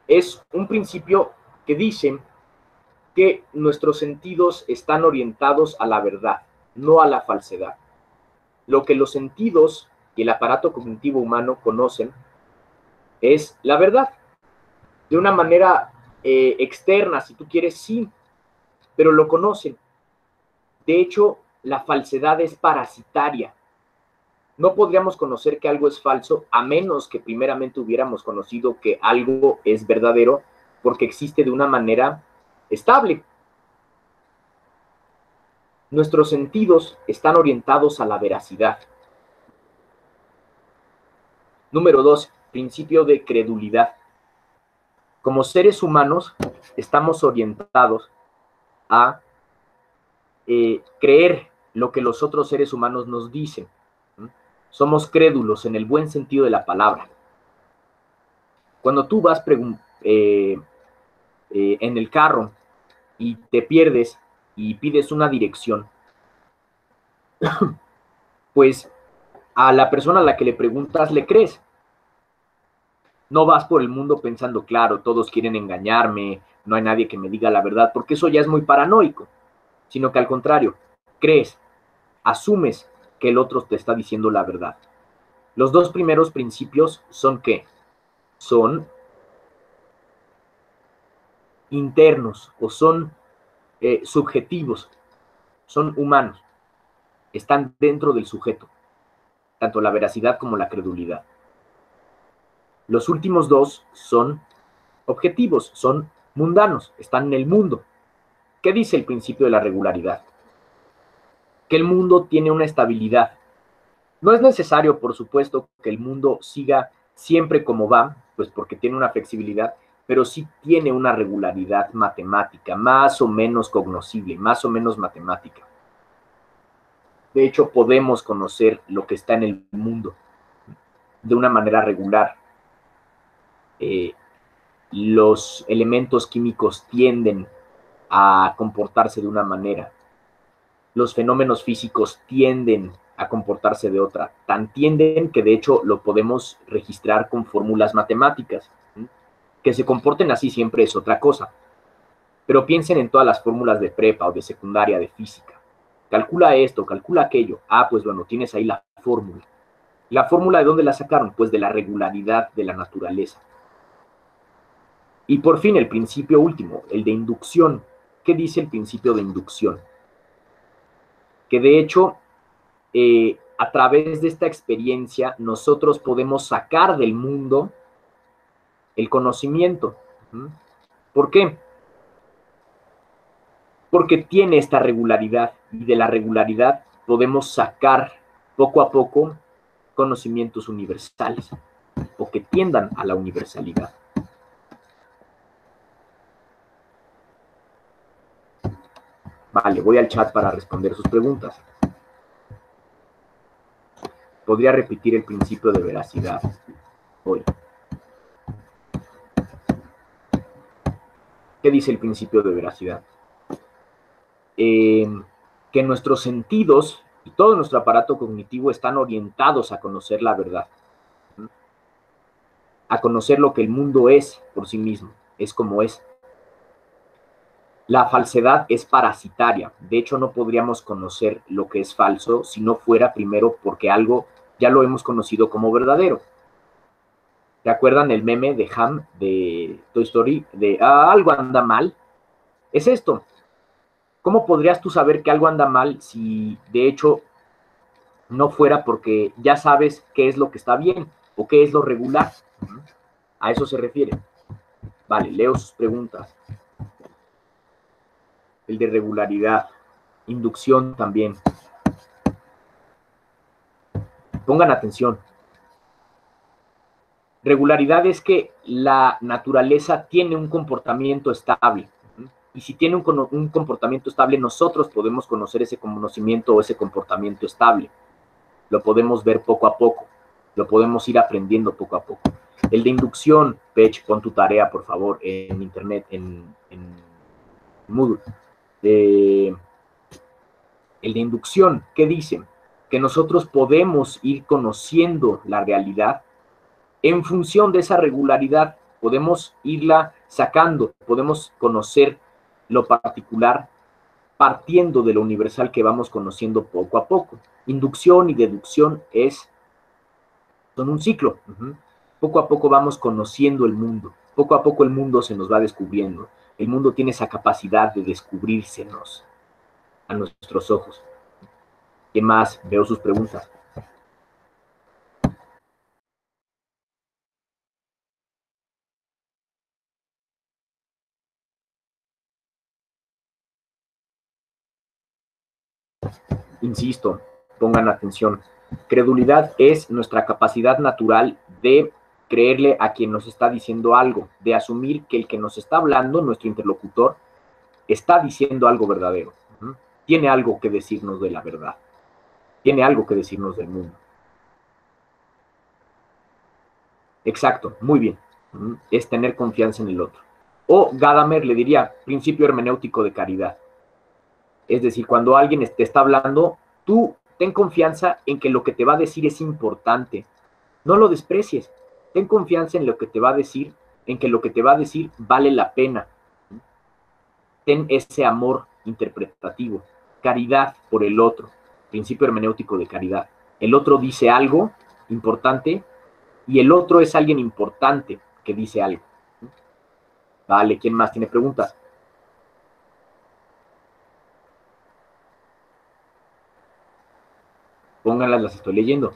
Speaker 1: es un principio que dice que nuestros sentidos están orientados a la verdad, no a la falsedad. Lo que los sentidos y el aparato cognitivo humano conocen es la verdad. De una manera externa, si tú quieres, sí, pero lo conocen. De hecho, la falsedad es parasitaria. No podríamos conocer que algo es falso a menos que primeramente hubiéramos conocido que algo es verdadero, porque existe de una manera estable. Nuestros sentidos están orientados a la veracidad. Número 2, principio de credulidad. Como seres humanos, estamos orientados a creer lo que los otros seres humanos nos dicen. Somos crédulos en el buen sentido de la palabra. Cuando tú vas en el carro y te pierdes y pides una dirección, pues a la persona a la que le preguntas le crees. No vas por el mundo pensando, claro, todos quieren engañarme, no hay nadie que me diga la verdad, porque eso ya es muy paranoico, sino que al contrario, crees, asumes que el otro te está diciendo la verdad. Los dos primeros principios son ¿qué? Son internos o son subjetivos, son humanos, están dentro del sujeto, tanto la veracidad como la credulidad. Los últimos dos son objetivos, son mundanos, están en el mundo. ¿Qué dice el principio de la regularidad? Que el mundo tiene una estabilidad. No es necesario, por supuesto, que el mundo siga siempre como va, pues porque tiene una flexibilidad, pero sí tiene una regularidad matemática, más o menos cognoscible, más o menos matemática. De hecho, podemos conocer lo que está en el mundo de una manera regular. Los elementos químicos tienden a comportarse de una manera. Los fenómenos físicos tienden a comportarse de otra. Tan tienden que de hecho lo podemos registrar con fórmulas matemáticas. Que se comporten así siempre es otra cosa. Pero piensen en todas las fórmulas de prepa o de secundaria de física. Calcula esto, calcula aquello. Ah, pues bueno, tienes ahí la fórmula. ¿La fórmula de dónde la sacaron? Pues de la regularidad de la naturaleza. Y por fin el principio último, el de inducción. ¿Qué dice el principio de inducción? Que de hecho, a través de esta experiencia, nosotros podemos sacar del mundo el conocimiento. ¿Por qué? Porque tiene esta regularidad y de la regularidad podemos sacar poco a poco conocimientos universales o que tiendan a la universalidad. Vale, voy al chat para responder sus preguntas. Podría repetir el principio de veracidad hoy. ¿Qué dice el principio de veracidad? Que nuestros sentidos y todo nuestro aparato cognitivo están orientados a conocer la verdad, a conocer lo que el mundo es por sí mismo, es como es. La falsedad es parasitaria, de hecho no podríamos conocer lo que es falso si no fuera primero porque algo ya lo hemos conocido como verdadero. ¿Te acuerdan el meme de Ham de Toy Story? De algo anda mal. Es esto. ¿Cómo podrías tú saber que algo anda mal si de hecho no fuera porque ya sabes qué es lo que está bien o qué es lo regular? A eso se refiere. Vale, leo sus preguntas. El de regularidad, inducción también. Pongan atención. Regularidad es que la naturaleza tiene un comportamiento estable. Y si tiene un comportamiento estable, nosotros podemos conocer ese conocimiento o ese comportamiento estable. Lo podemos ver poco a poco. Lo podemos ir aprendiendo poco a poco. El de inducción, Pech, pon tu tarea, por favor, en internet, en Moodle. El de inducción, ¿qué dicen? Que nosotros podemos ir conociendo la realidad en función de esa regularidad. Podemos irla sacando, podemos conocer lo particular partiendo de lo universal que vamos conociendo poco a poco. Inducción y deducción son un ciclo. Poco a poco vamos conociendo el mundo. Poco a poco el mundo se nos va descubriendo. El mundo tiene esa capacidad de descubrírsenos a nuestros ojos. ¿Qué más? Veo sus preguntas. Insisto, pongan atención. Credulidad es nuestra capacidad natural de creerle a quien nos está diciendo algo, de asumir que el que nos está hablando, nuestro interlocutor, está diciendo algo verdadero. Tiene algo que decirnos de la verdad. Tiene algo que decirnos del mundo. Exacto, muy bien. Es tener confianza en el otro. O Gadamer le diría, principio hermenéutico de caridad. Es decir, cuando alguien te está hablando, tú ten confianza en que lo que te va a decir es importante. No lo desprecies. Ten confianza en lo que te va a decir, en que lo que te va a decir vale la pena. Ten ese amor interpretativo. Caridad por el otro. Principio hermenéutico de caridad. El otro dice algo importante y el otro es alguien importante que dice algo. Vale, ¿quién más tiene preguntas? Pónganlas, las estoy leyendo.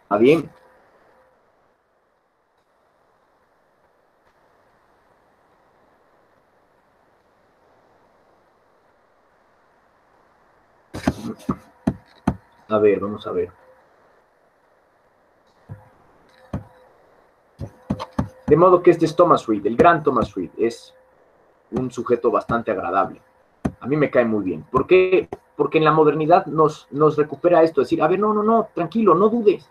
Speaker 1: ¿Está bien? A ver, vamos a ver. De modo que este es Thomas Reid, el gran Thomas Reid. Es un sujeto bastante agradable. A mí me cae muy bien. ¿Por qué? Porque en la modernidad nos recupera esto, decir, a ver, no, tranquilo, no dudes.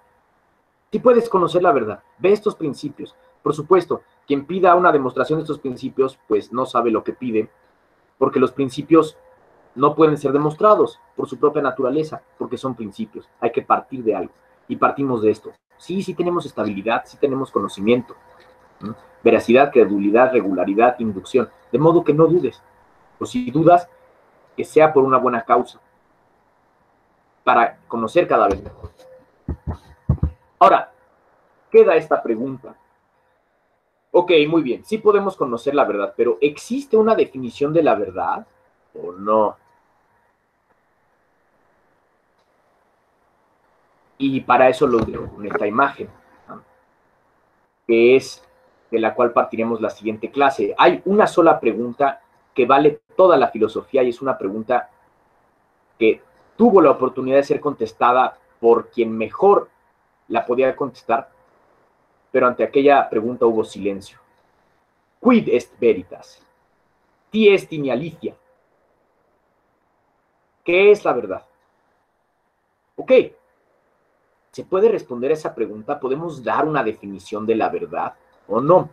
Speaker 1: Si puedes conocer la verdad, ve estos principios. Por supuesto, quien pida una demostración de estos principios, pues no sabe lo que pide, porque los principios no pueden ser demostrados por su propia naturaleza, porque son principios. Hay que partir de algo. Y partimos de esto. Sí tenemos estabilidad, sí tenemos conocimiento. Veracidad, credulidad, regularidad, inducción. De modo que no dudes. O si dudas, que sea por una buena causa. Para conocer cada vez mejor. Ahora, queda esta pregunta. Ok, muy bien, sí podemos conocer la verdad, pero ¿existe una definición de la verdad o no? Y para eso lo dejo con esta imagen, ¿no? Que es de la cual partiremos la siguiente clase. Hay una sola pregunta que vale toda la filosofía y es una pregunta que tuvo la oportunidad de ser contestada por quien mejor la podía contestar, pero ante aquella pregunta hubo silencio. Quid est veritas? Ti estimi alicia. ¿Qué es la verdad? Ok, ¿se puede responder a esa pregunta? ¿Podemos dar una definición de la verdad o no?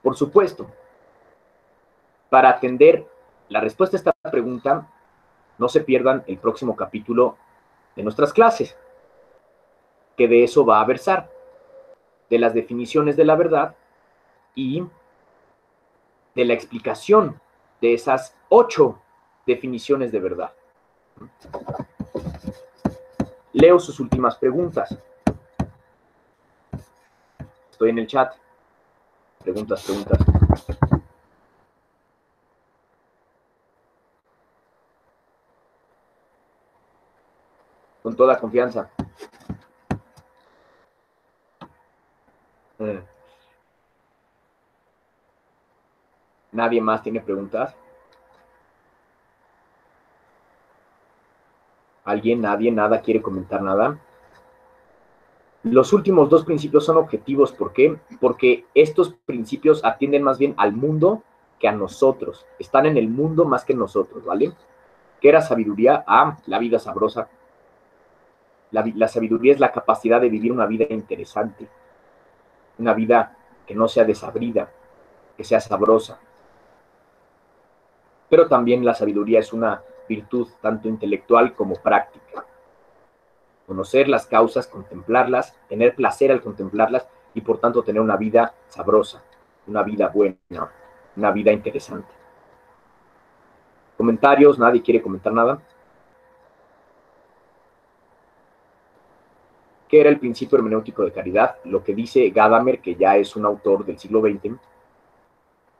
Speaker 1: Por supuesto. Para atender la respuesta a esta pregunta, no se pierdan el próximo capítulo de nuestras clases, que de eso va a versar, de las definiciones de la verdad y de la explicación de esas 8 definiciones de verdad. Leo sus últimas preguntas. Estoy en el chat. Preguntas. Con toda confianza. ¿Nadie más tiene preguntas? ¿Alguien, nadie, nada quiere comentar nada? Los últimos 2 principios son objetivos. ¿Por qué? Porque estos principios atienden más bien al mundo que a nosotros. Están en el mundo más que en nosotros, ¿vale? ¿Qué era sabiduría? La vida sabrosa. La sabiduría es la capacidad de vivir una vida interesante. Una vida que no sea desabrida, que sea sabrosa. Pero también la sabiduría es una virtud tanto intelectual como práctica. Conocer las causas, contemplarlas, tener placer al contemplarlas y por tanto tener una vida sabrosa, una vida buena, una vida interesante. ¿Comentarios? ¿Nadie quiere comentar nada? ¿Qué era el principio hermenéutico de caridad? Lo que dice Gadamer, que ya es un autor del siglo XX,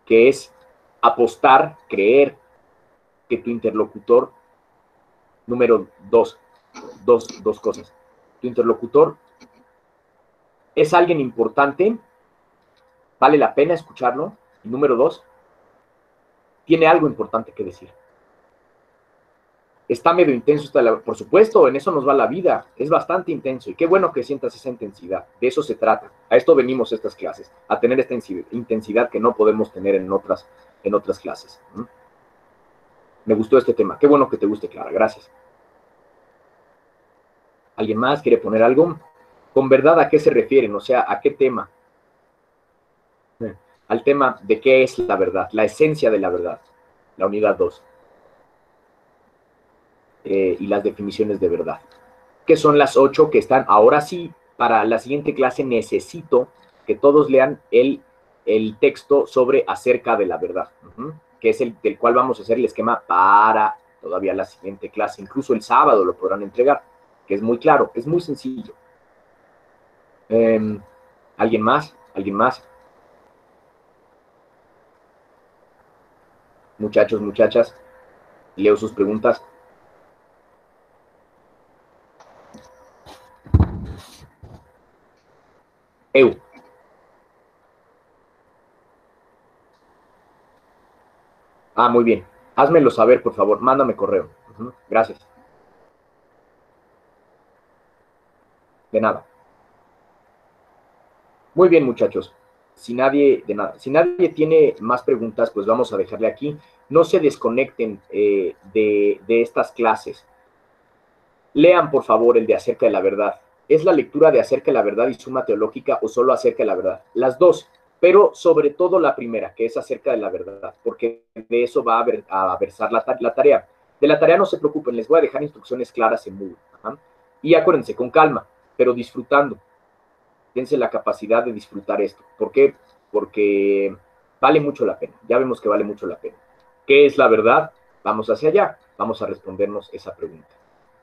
Speaker 1: que es apostar, creer que tu interlocutor, número dos cosas, tu interlocutor es alguien importante, vale la pena escucharlo, y número dos, tiene algo importante que decir. Está medio intenso, por supuesto, en eso nos va la vida, es bastante intenso, y qué bueno que sientas esa intensidad, de eso se trata, a esto venimos estas clases, a tener esta intensidad que no podemos tener en otras clases. Me gustó este tema, qué bueno que te guste, Clara, gracias. ¿Alguien más quiere poner algo? ¿Con verdad a qué se refieren? O sea, ¿a qué tema? Al tema de qué es la verdad, la esencia de la verdad, la unidad 2. Y las definiciones de verdad, que son las 8 que están. Ahora sí, para la siguiente clase necesito que todos lean el texto sobre acerca de la verdad, que es el del cual vamos a hacer el esquema para todavía la siguiente clase. Incluso el sábado lo podrán entregar, que es muy claro, es muy sencillo. ¿Alguien más? ¿Alguien más? Muchachos, muchachas, leo sus preguntas. Muy bien. Házmelo saber, por favor. Mándame correo. Gracias. De nada. Muy bien, muchachos. Si nadie tiene más preguntas, pues vamos a dejarle aquí. No se desconecten de estas clases. Lean, por favor, el de Acerca de la Verdad. ¿Es la lectura de Acerca de la Verdad y Suma Teológica o solo Acerca de la Verdad? Las dos, pero sobre todo la primera, que es Acerca de la Verdad, porque de eso va a versar la tarea. De la tarea no se preocupen, les voy a dejar instrucciones claras en Moodle. Y acuérdense, con calma, pero disfrutando. Dense la capacidad de disfrutar esto. ¿Por qué? Porque vale mucho la pena. Ya vemos que vale mucho la pena. ¿Qué es la verdad? Vamos hacia allá. Vamos a respondernos esa pregunta.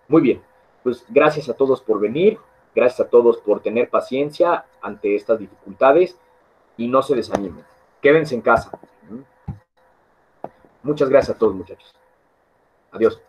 Speaker 1: Muy bien. Pues gracias a todos por venir. Gracias a todos por tener paciencia ante estas dificultades. Y no se desanimen. Quédense en casa. Muchas gracias a todos, muchachos. Adiós.